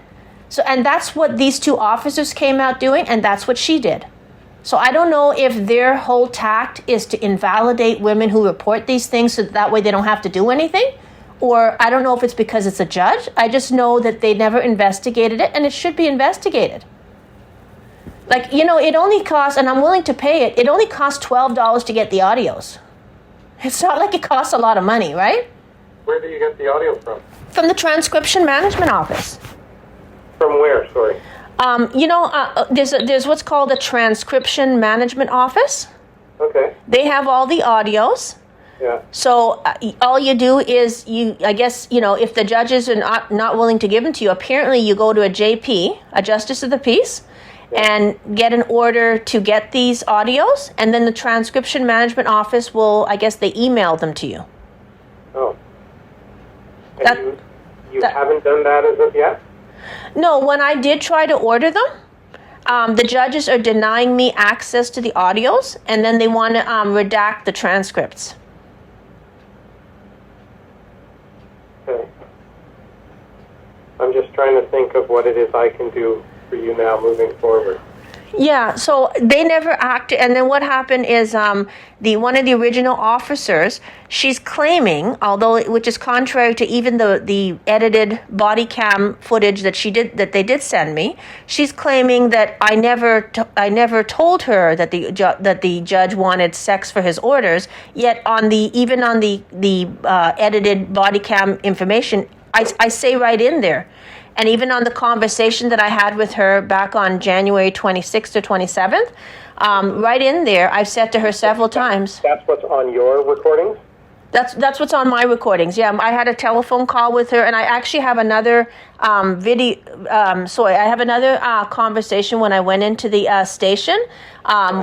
So, and that's what these two officers came out doing, and that's what she did. So I don't know if their whole tact is to invalidate women who report these things so that way they don't have to do anything. Or I don't know if it's because it's a judge. I just know that they never investigated it, and it should be investigated. Like, it only costs, and I'm willing to pay it, it only costs $12 to get the audios. It's not like it costs a lot of money, right? Where do you get the audio from? From the transcription management office. From where, sorry? There's what's called a transcription management office. Okay. They have all the audios. Yeah. So all you do is if the judges are not willing to give them to you, apparently you go to a JP, a Justice of the Peace, and get an order to get these audios, and then the transcription management office will, they email them to you. Oh. And you haven't done that as of yet? No, when I did try to order them, the judges are denying me access to the audios, and then they want to redact the transcripts. Okay. I'm just trying to think of what it is I can do for you now moving forward. Yeah, so they never acted, and then what happened is one of the original officers, she's claiming, which is contrary to even the edited body cam footage that they did send me, she's claiming that I never told her that the judge wanted sex for his orders. Yet even on the edited body cam information, I say right in there. And even on the conversation that I had with her back on January 26th or 27th, right in there, I've said to her several times. That's what's on your recordings? That's what's on my recordings. Yeah, I had a telephone call with her, and I actually have another I have another conversation when I went into the station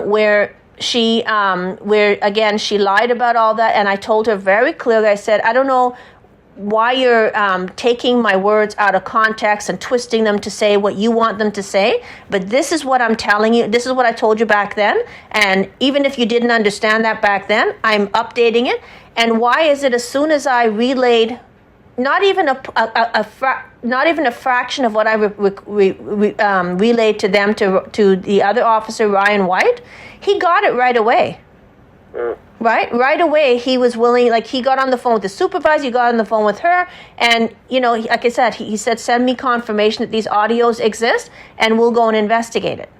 where she lied about all that, and I told her very clearly. I said, I don't know why you're taking my words out of context and twisting them to say what you want them to say, but this is what I'm telling you. This is what I told you back then, and even if you didn't understand that back then, I'm updating it. And why is it as soon as I relayed not even a fraction of what I relayed to them to the other officer, Ryan White, he got it right away. Right away, he was willing, he got on the phone with the supervisor, he got on the phone with her, and, like I said, he said, send me confirmation that these audios exist, and we'll go and investigate it,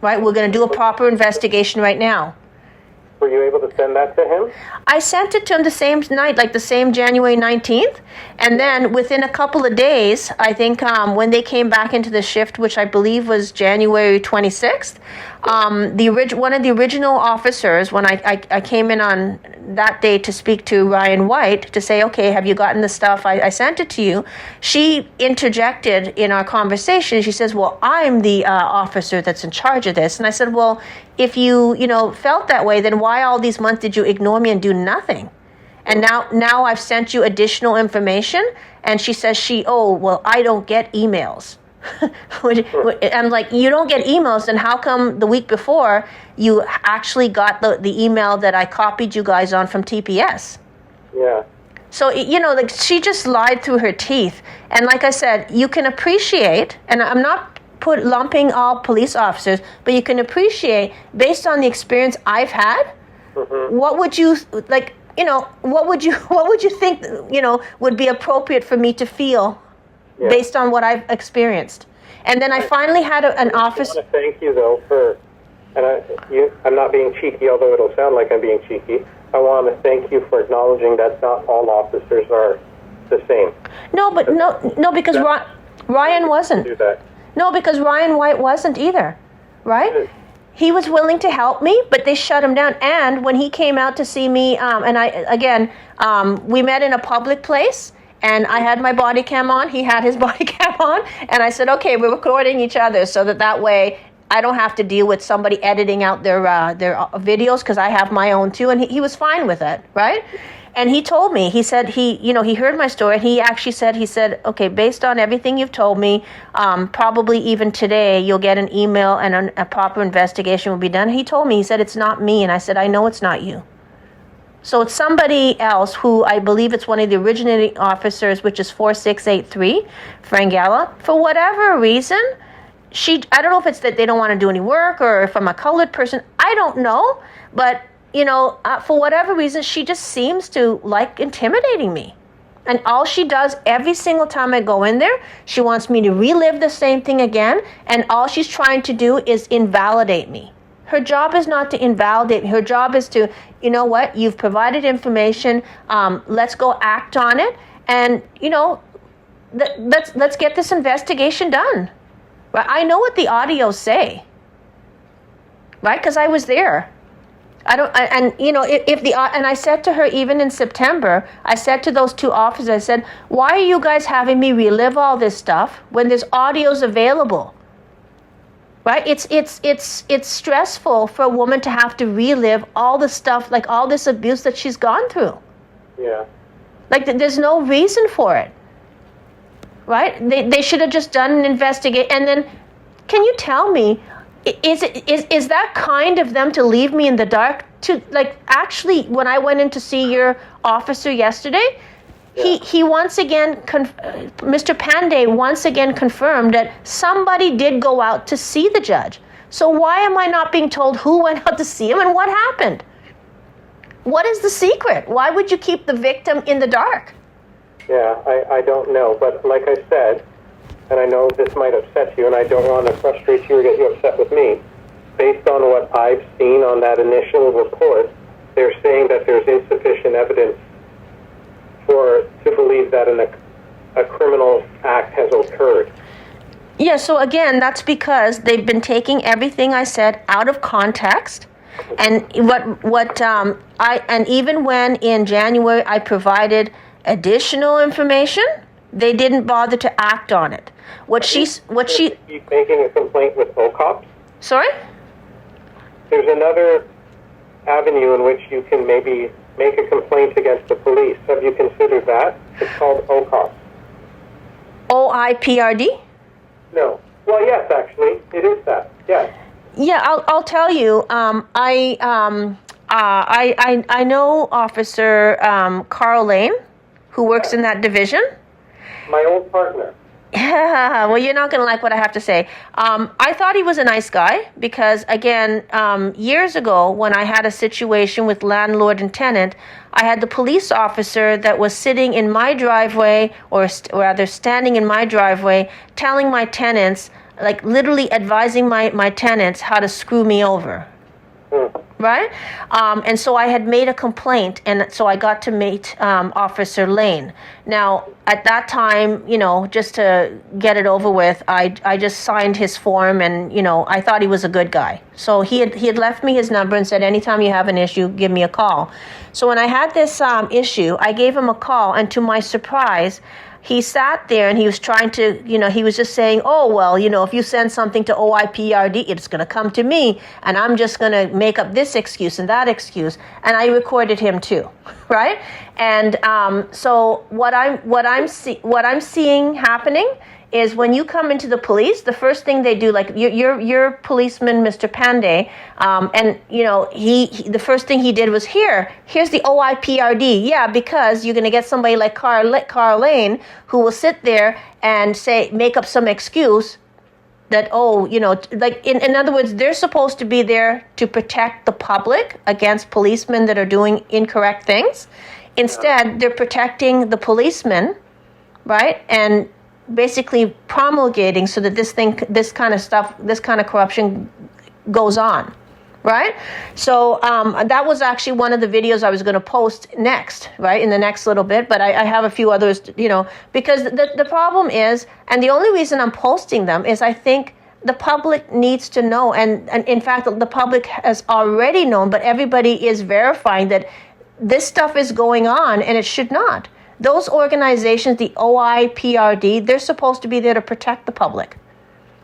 right? We're going to do a proper investigation right now. Were you able to send that to him? I sent it to him the same night, the same January 19th, and then within a couple of days, I think when they came back into the shift, which I believe was January 26th, one of the original officers, when I came in on that day to speak to Ryan White to say, okay, have you gotten the stuff? I sent it to you. She interjected in our conversation. She says, well, I'm the officer that's in charge of this. And I said, well, if you felt that way, then why all these months did you ignore me and do nothing? And now I've sent you additional information. And she says, I don't get emails. I'm like, you don't get emails, then how come the week before you actually got the email that I copied you guys on from TPS? Yeah. So, she just lied through her teeth. And like I said, you can appreciate, and I'm not lumping all police officers, but you can appreciate, based on the experience I've had, what would you, what would you think, would be appropriate for me to feel based on what I've experienced? And then I finally had an office. I want to thank you, though, I'm not being cheeky, although it'll sound like I'm being cheeky. I want to thank you for acknowledging that not all officers are the same. No, but no, because Ryan wasn't. Do that. No, because Ryan White wasn't either, right? He was willing to help me, but they shut him down. And when he came out to see me, we met in a public place, and I had my body cam on. He had his body cam on, and I said, okay, we're recording each other so that way I don't have to deal with somebody editing out their videos, because I have my own too. And he was fine with it, right? And he told me, he said he heard my story. He actually said, okay, based on everything you've told me, probably even today you'll get an email and a proper investigation will be done. He told me, he said, it's not me. And I said, I know it's not you. So it's somebody else who I believe it's one of the originating officers, which is 4683, Frangala. For whatever reason, I don't know if it's that they don't want to do any work or if I'm a colored person. I don't know. But for whatever reason, she just seems to like intimidating me. And all she does every single time I go in there, she wants me to relive the same thing again. And all she's trying to do is invalidate me. Her job is not to invalidate me. Her job is to, you know what, you've provided information. Let's go act on it. And, let's get this investigation done. Right? I know what the audios say. Right? Because I was there. And I said to her, even in September, I said to those two officers, I said, why are you guys having me relive all this stuff when there's audios available? Right? It's stressful for a woman to have to relive all the stuff, like all this abuse that she's gone through. Yeah. Like there's no reason for it. Right? They should have just done an investigation. And then, can you tell me, is that kind of them to leave me in the dark? Actually, when I went in to see your officer yesterday, yeah. he once again, Mr. Pandey once again confirmed that somebody did go out to see the judge. So why am I not being told who went out to see him and what happened? What is the secret? Why would you keep the victim in the dark? Yeah, I don't know. But like I said, and I know this might upset you, and I don't want to frustrate you or get you upset with me, based on what I've seen on that initial report, they're saying that there's insufficient evidence to believe that a criminal act has occurred. Yeah, so again, that's because they've been taking everything I said out of context. And and even when in January I provided additional information, they didn't bother to act on it. Keep making a complaint with OCOPS? Sorry? There's another avenue in which you can maybe make a complaint against the police. Have you considered that? It's called OCOPS. OIPRD? No. Well, yes, actually, it is that. Yes. Yeah, I'll tell you. I know Officer Carl Lane, who works in that division. My old partner. Yeah, well, you're not going to like what I have to say. I thought he was a nice guy because, again, years ago when I had a situation with landlord and tenant, I had the police officer that was sitting in my driveway, or rather standing in my driveway, telling my tenants, like literally advising my tenants how to screw me over. Right? And so I had made a complaint, and so I got to meet Officer Lane. Now, at that time, just to get it over with, I just signed his form, and, I thought he was a good guy. So he had left me his number and said, anytime you have an issue, give me a call. So when I had this issue, I gave him a call, and to my surprise, he sat there and he was trying to, he was just saying, oh, well, if you send something to OIPRD, it's going to come to me, and I'm just going to make up this excuse and that excuse. And I recorded him too, right? And so what I'm seeing happening is when you come into the police, the first thing they do, like your policeman, Mr. Pandey, and the first thing he did was here's the OIPRD. Yeah, because you're going to get somebody like Carl Lane who will sit there and make up some excuse that, in other words, they're supposed to be there to protect the public against policemen that are doing incorrect things. Instead, they're protecting the policemen, right? And basically promulgating so that this kind of stuff, this kind of corruption goes on. Right? So that was actually one of the videos I was going to post next, right, in the next little bit. But I have a few others, because the problem is, and the only reason I'm posting them is I think the public needs to know. And in fact, the public has already known, but everybody is verifying that this stuff is going on and it should not. Those organizations, the OIPRD, they're supposed to be there to protect the public.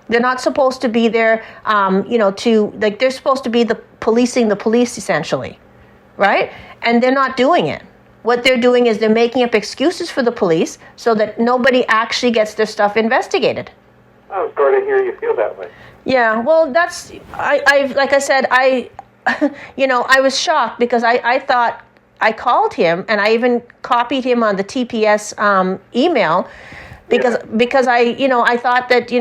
They're not supposed to be there, they're supposed to be policing the police, essentially, right? And they're not doing it. What they're doing is they're making up excuses for the police so that nobody actually gets their stuff investigated. I'm sorry to hear you feel that way. Yeah, well, like I said, I was shocked because I thought I called him and I even copied him on the TPS email. Because I thought that,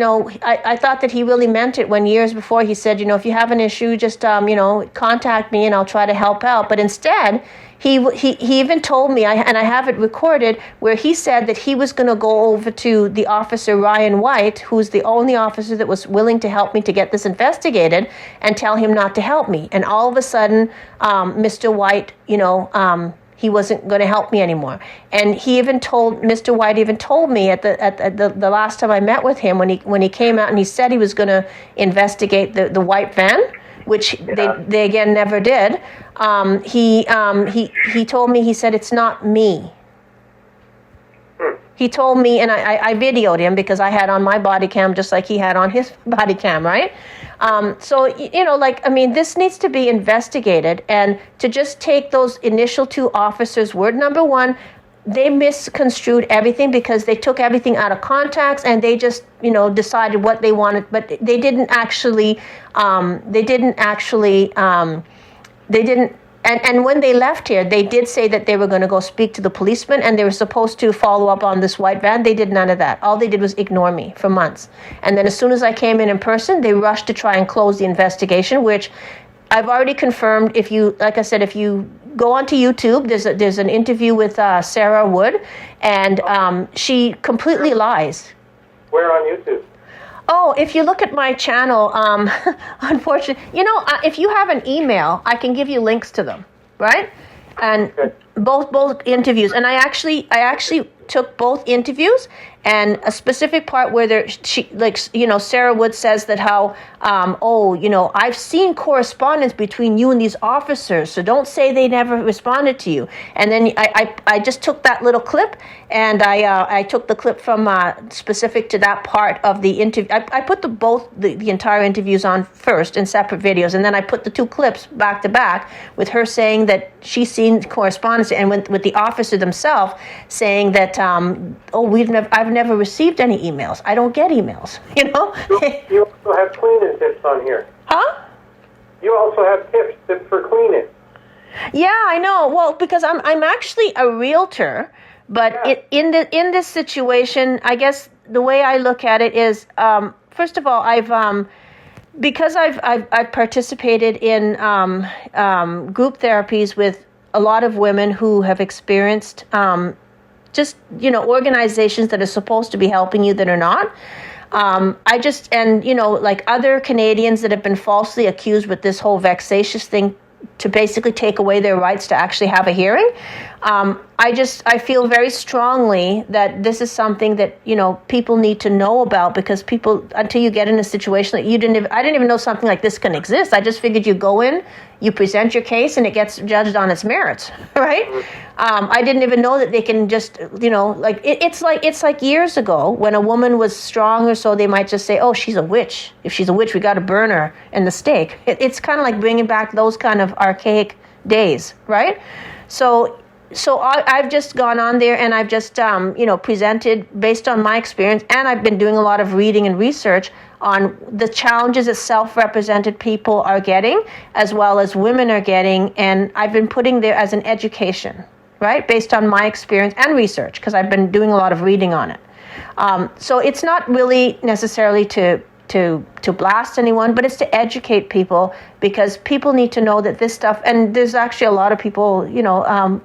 I thought that he really meant it when years before he said, if you have an issue, just, contact me and I'll try to help out. But instead, he even told me, and I have it recorded, where he said that he was going to go over to the officer, Ryan White, who's the only officer that was willing to help me to get this investigated, and tell him not to help me. And all of a sudden, Mr. White, he wasn't going to help me anymore. And Mr. White even told me at the last time I met with him, when he came out and he said he was going to investigate the white van, which they again never did. He told me, he said, it's not me. He told me, and I videoed him because I had on my body cam just like he had on his body cam, right? This needs to be investigated. And to just take those initial two officers' word, number one, they misconstrued everything because they took everything out of context and they just, decided what they wanted, but they didn't actually, And when they left here, they did say that they were going to go speak to the policeman and they were supposed to follow up on this white van. They did none of that. All they did was ignore me for months. And then as soon as I came in person, they rushed to try and close the investigation, which I've already confirmed. If you go onto YouTube, there's an interview with Sarah Wood, and she completely lies. Where on YouTube? Oh, if you look at my channel, unfortunately, if you have an email, I can give you links to them, right? And both interviews. And I actually took both interviews, and a specific part where Sarah Wood says that how, I've seen correspondence between you and these officers, so don't say they never responded to you. And then I just took that little clip, and I took the clip from specific to that part of the interview. I put the entire interviews on first in separate videos, and then I put the two clips back to back with her saying that she's seen correspondence, and with the officer themselves saying that, I've never received any emails. I don't get emails, You also have cleaning tips on here. Huh? You also have tips for cleaning. Yeah, I know. Well, because I'm actually a realtor, but in this situation, I guess the way I look at it is, first of all, I've participated in group therapies with a lot of women who have experienced organizations that are supposed to be helping you that are not. Other Canadians that have been falsely accused with this whole vexatious thing to basically take away their rights to actually have a hearing. I feel very strongly that this is something that, people need to know about, because people, until you get in a situation that I didn't even know something like this can exist. I just figured you go in, you present your case, and it gets judged on its merits, right? I didn't even know that they can just, it's like years ago when a woman was strong or so, they might just say, oh, she's a witch. If she's a witch, we got to burn her in the stake. It's kind of like bringing back those kind of archaic days, right? So I've just gone on there and I've just, presented based on my experience, and I've been doing a lot of reading and research on the challenges that self-represented people are getting, as well as women are getting, and I've been putting there as an education, right, based on my experience and research, because I've been doing a lot of reading on it. So it's not really necessarily to to blast anyone, but it's to educate people, because people need to know that this stuff, and there's actually a lot of people,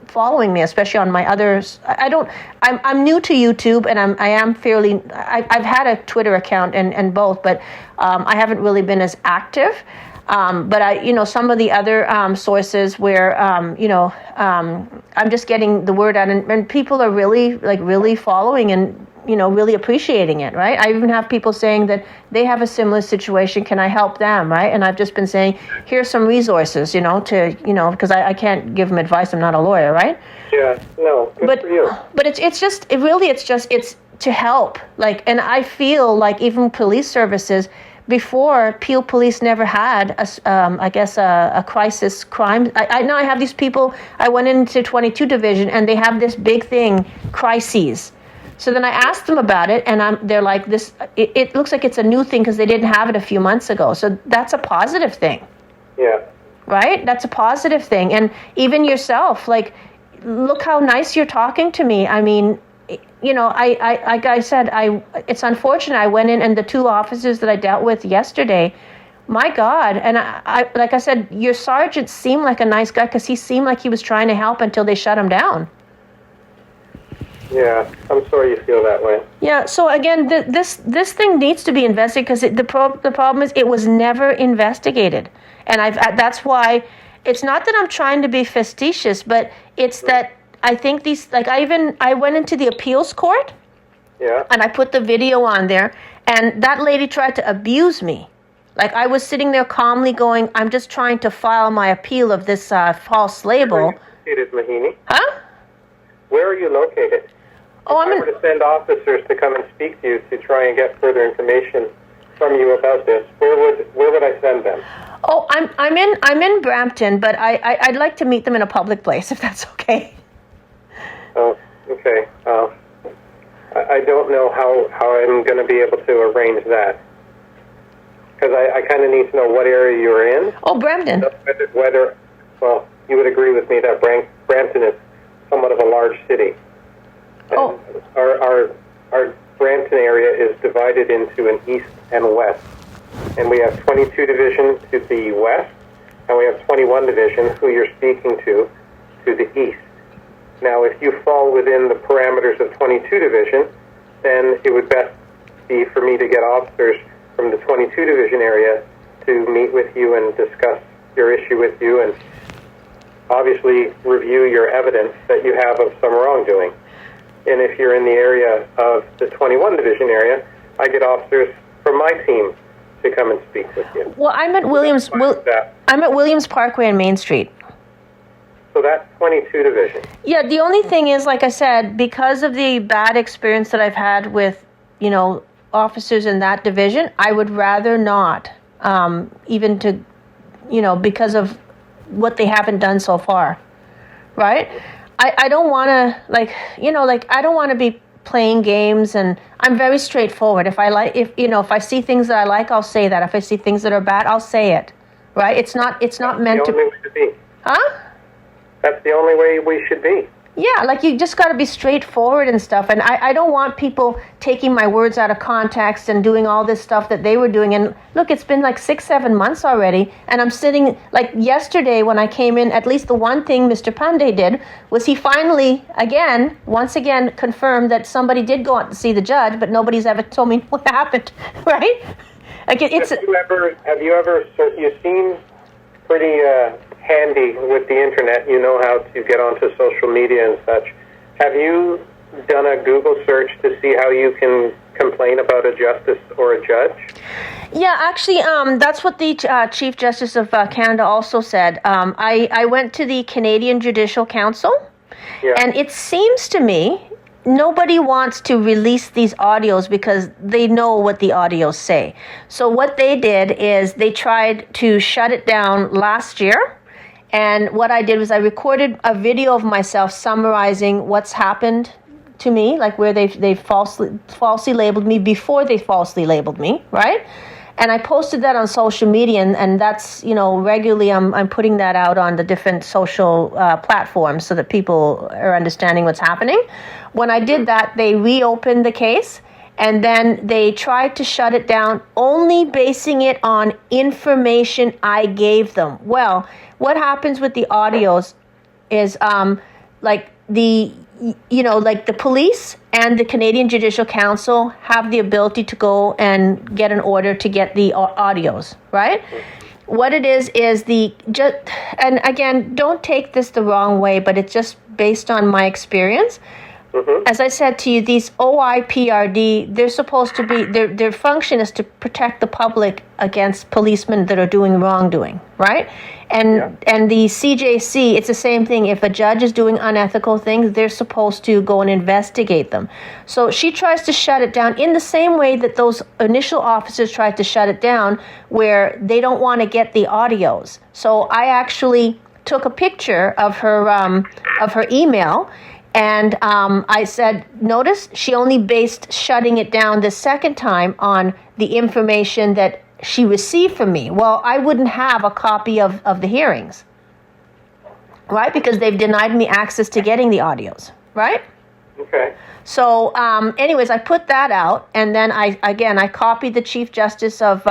following me, especially on my others. I'm new to YouTube, and I've had a Twitter account and both, but I haven't really been as active. But some of the other sources where, I'm just getting the word out, and people are really following and, really appreciating it, right? I even have people saying that they have a similar situation. Can I help them, right? And I've just been saying, here's some resources, because I can't give them advice. I'm not a lawyer, right? Yeah, no, good for you. But it's to help. And I feel like even police services, before, Peel Police never had, a crisis crime. I know I have these people. I went into 22 Division, and they have this big thing, crises. So then I asked them about it, and they're like, "This. It looks like it's a new thing because they didn't have it a few months ago." So that's a positive thing. Yeah. Right? That's a positive thing. And even yourself, look how nice you're talking to me. I mean, like I said, it's unfortunate. I went in, and the two officers that I dealt with yesterday, my God. And I like I said, your sergeant seemed like a nice guy, because he seemed like he was trying to help until they shut him down. Yeah, I'm sorry you feel that way. Yeah, so again, this thing needs to be investigated, because the problem is it was never investigated. And that's why, it's not that I'm trying to be facetious, but it's that I think these, I went into the appeals court, yeah, and I put the video on there, and that lady tried to abuse me. I was sitting there calmly going, I'm just trying to file my appeal of this false label. Where are you located, Mahini? Huh? Where are you located? Oh, if I were to send officers to come and speak to you to try and get further information from you about this, where would I send them? Oh, I'm in Brampton, but I'd like to meet them in a public place, if that's okay. Oh, okay. I don't know how I'm going to be able to arrange that, because I kind of need to know what area you're in. Oh, Brampton. Whether well, you would agree with me that Brampton is somewhat of a large city. Oh. Our Brampton area is divided into an east and west. And we have 22 Division to the west, and we have 21 Division, who you're speaking to the east. Now, if you fall within the parameters of 22 Division, then it would best be for me to get officers from the 22 Division area to meet with you and discuss your issue with you, and obviously review your evidence that you have of some wrongdoing. And if you're in the area of the 21 Division area, I get officers from my team to come and speak with you. Well, I'm at Williams Parkway and Main Street. So that's 22 Division. Yeah, the only thing is, like I said, because of the bad experience that I've had with, officers in that division, I would rather not, even to, because of what they haven't done so far, right? I don't want to, I don't want to be playing games, and I'm very straightforward. If I see things that I like, I'll say that. If I see things that are bad, I'll say it, right? It's not meant to. The only way to be. Huh? That's the only way we should be. Yeah, you just got to be straightforward and stuff. And I don't want people taking my words out of context and doing all this stuff that they were doing. And look, it's been 6-7 months already. And I'm sitting, yesterday when I came in, at least the one thing Mr. Pandey did was he finally, once again, confirmed that somebody did go out to see the judge, but nobody's ever told me what happened, right? You seem pretty handy with the internet. You know how to get onto social media and such. Have you done a Google search to see how you can complain about a justice or a judge? Yeah, actually, that's what the Chief Justice of Canada also said. I went to the Canadian Judicial Council, and it seems to me nobody wants to release these audios because they know what the audios say. So what they did is they tried to shut it down last year. And what I did was I recorded a video of myself summarizing what's happened to me, where they falsely labeled me before they falsely labeled me, right? And I posted that on social media, and that's, regularly I'm putting that out on the different social platforms so that people are understanding what's happening. When I did that, they reopened the case, and then they tried to shut it down, only basing it on information I gave them. Well, what happens with the audios is like the police and the Canadian Judicial Council have the ability to go and get an order to get the audios, right? What it is and again, don't take this the wrong way, but it's just based on my experience. Mm-hmm. As I said to you, these OIPRD, they're supposed to be, their function is to protect the public against policemen that are doing wrongdoing, right? And the CJC, it's the same thing. If a judge is doing unethical things, they're supposed to go and investigate them. So she tries to shut it down in the same way that those initial officers tried to shut it down, where they don't want to get the audios. So I actually took a picture of her email. And I said, notice she only based shutting it down the second time on the information that she received from me. Well, I wouldn't have a copy of the hearings, right? Because they've denied me access to getting the audios, right? Okay. So anyways, I put that out, and then I copied the Chief Justice of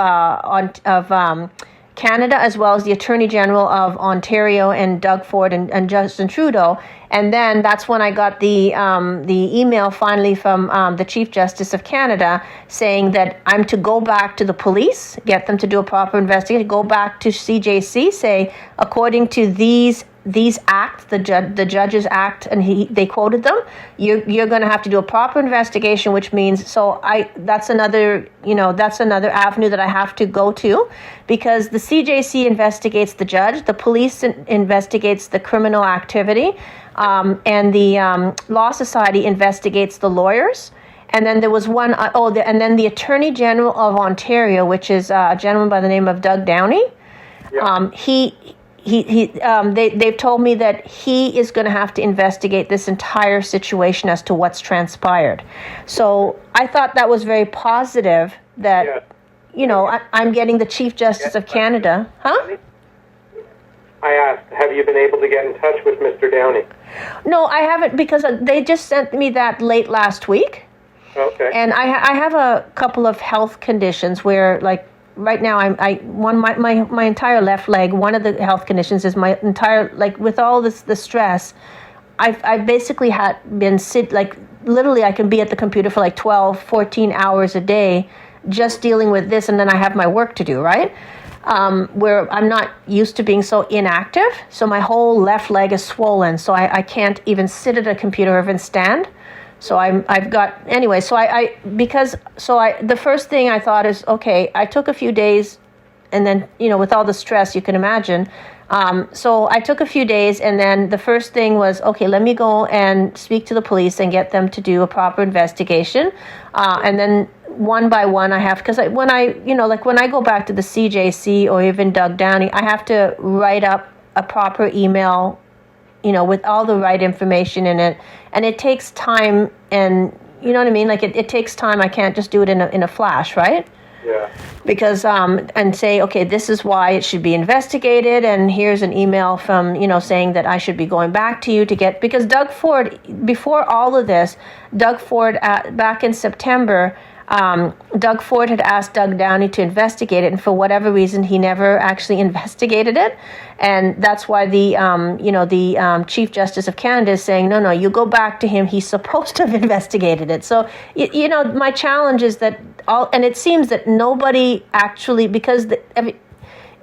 Canada, as well as the Attorney General of Ontario and Doug Ford and Justin Trudeau. And then that's when I got the email finally from the Chief Justice of Canada saying that I'm to go back to the police, get them to do a proper investigation, go back to CJC, say, according to these acts, the Judges Act, and they quoted them, you're going to have to do a proper investigation, which means, that's another avenue that I have to go to, because the CJC investigates the judge, the police investigates the criminal activity, and the Law Society investigates the lawyers. And then there was one, and then the Attorney General of Ontario, which is a gentleman by the name of Doug Downey. Yeah. They've told me that he is going to have to investigate this entire situation as to what's transpired. So I thought that was very positive that, I'm getting the Chief Justice of Canada. Huh? I asked, have you been able to get in touch with Mr. Downey? No, I haven't, because they just sent me that late last week. Okay. And I have a couple of health conditions where, like, right now, my entire left leg. One of the health conditions is my entire, like, with all the stress, I've basically literally I can be at the computer for like 12, 14 hours a day, just dealing with this, and then I have my work to do, right? Where I'm not used to being so inactive, so my whole left leg is swollen, so I can't even sit at a computer or even stand. So the first thing I thought is, okay, I took a few days, and then, with all the stress, you can imagine. So I took a few days, and then the first thing was, okay, let me go and speak to the police and get them to do a proper investigation. And then one by one because when I go back to the CJC or even Doug Downey, I have to write up a proper email, with all the right information in it. And it takes time, and you know what I mean? Like it takes time. I can't just do it in a flash, right? Yeah. Because, and say, okay, this is why it should be investigated, and here's an email from, saying that I should be going back to you to get, because Doug Ford, before all of this, back in September, Doug Ford had asked Doug Downey to investigate it, and for whatever reason, he never actually investigated it. And that's why the Chief Justice of Canada is saying, no, you go back to him. He's supposed to have investigated it. So, my challenge is that and it seems that nobody actually, because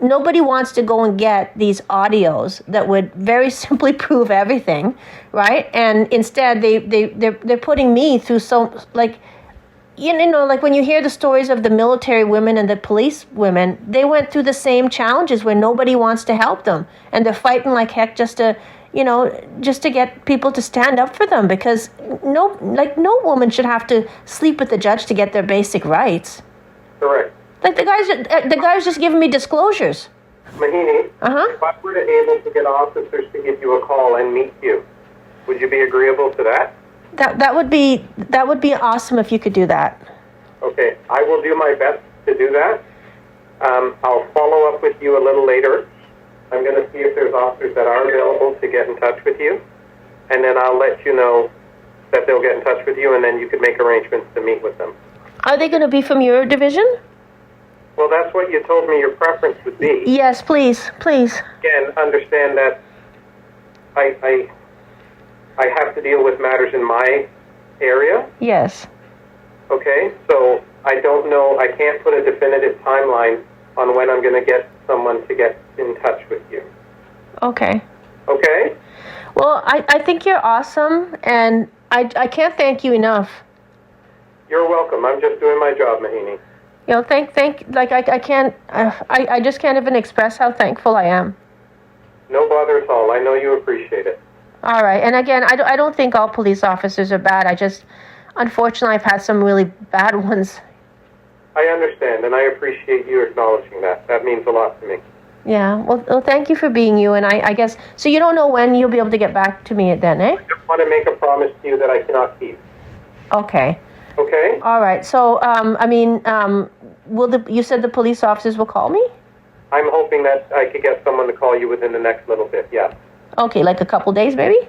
nobody wants to go and get these audios that would very simply prove everything, right? And instead, they're putting me through like when you hear the stories of the military women and the police women, they went through the same challenges where nobody wants to help them, and they're fighting like heck just to get people to stand up for them, because no woman should have to sleep with the judge to get their basic rights. Correct. Like the guy's just giving me disclosures. Mahini, if I were able to get officers to give you a call and meet you, would you be agreeable to that? That would be awesome if you could do that. Okay, I will do my best to do that. I'll follow up with you a little later. I'm going to see if there's officers that are available to get in touch with you, and then I'll let you know that they'll get in touch with you, and then you could make arrangements to meet with them. Are they going to be from your division? Well, that's what you told me your preference would be. Yes, please. Again, understand that I have to deal with matters in my area. Yes. Okay, so I don't know, I can't put a definitive timeline on when I'm going to get someone to get in touch with you. Okay. Okay? Well, I think you're awesome, and I can't thank you enough. You're welcome. I'm just doing my job, Mahini. You know, I can't, I just can't even express how thankful I am. No bother at all. I know you appreciate it. All right. And again, I don't think all police officers are bad. Unfortunately, I've had some really bad ones. I understand, and I appreciate you acknowledging that. That means a lot to me. Yeah. Well, thank you for being you. And I guess, so you don't know when you'll be able to get back to me then, eh? I just want to make a promise to you that I cannot keep. Okay. Okay? All right. So, you said the police officers will call me? I'm hoping that I could get someone to call you within the next little bit, yes. Okay, like a couple days maybe?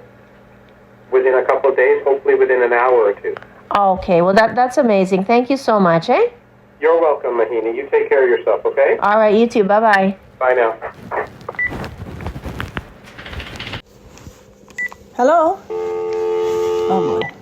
Within a couple of days, hopefully within an hour or two. Okay, well that's amazing. Thank you so much, eh? You're welcome, Mahini. You take care of yourself, okay? All right, you too. Bye-bye. Bye now. Hello? Oh, boy.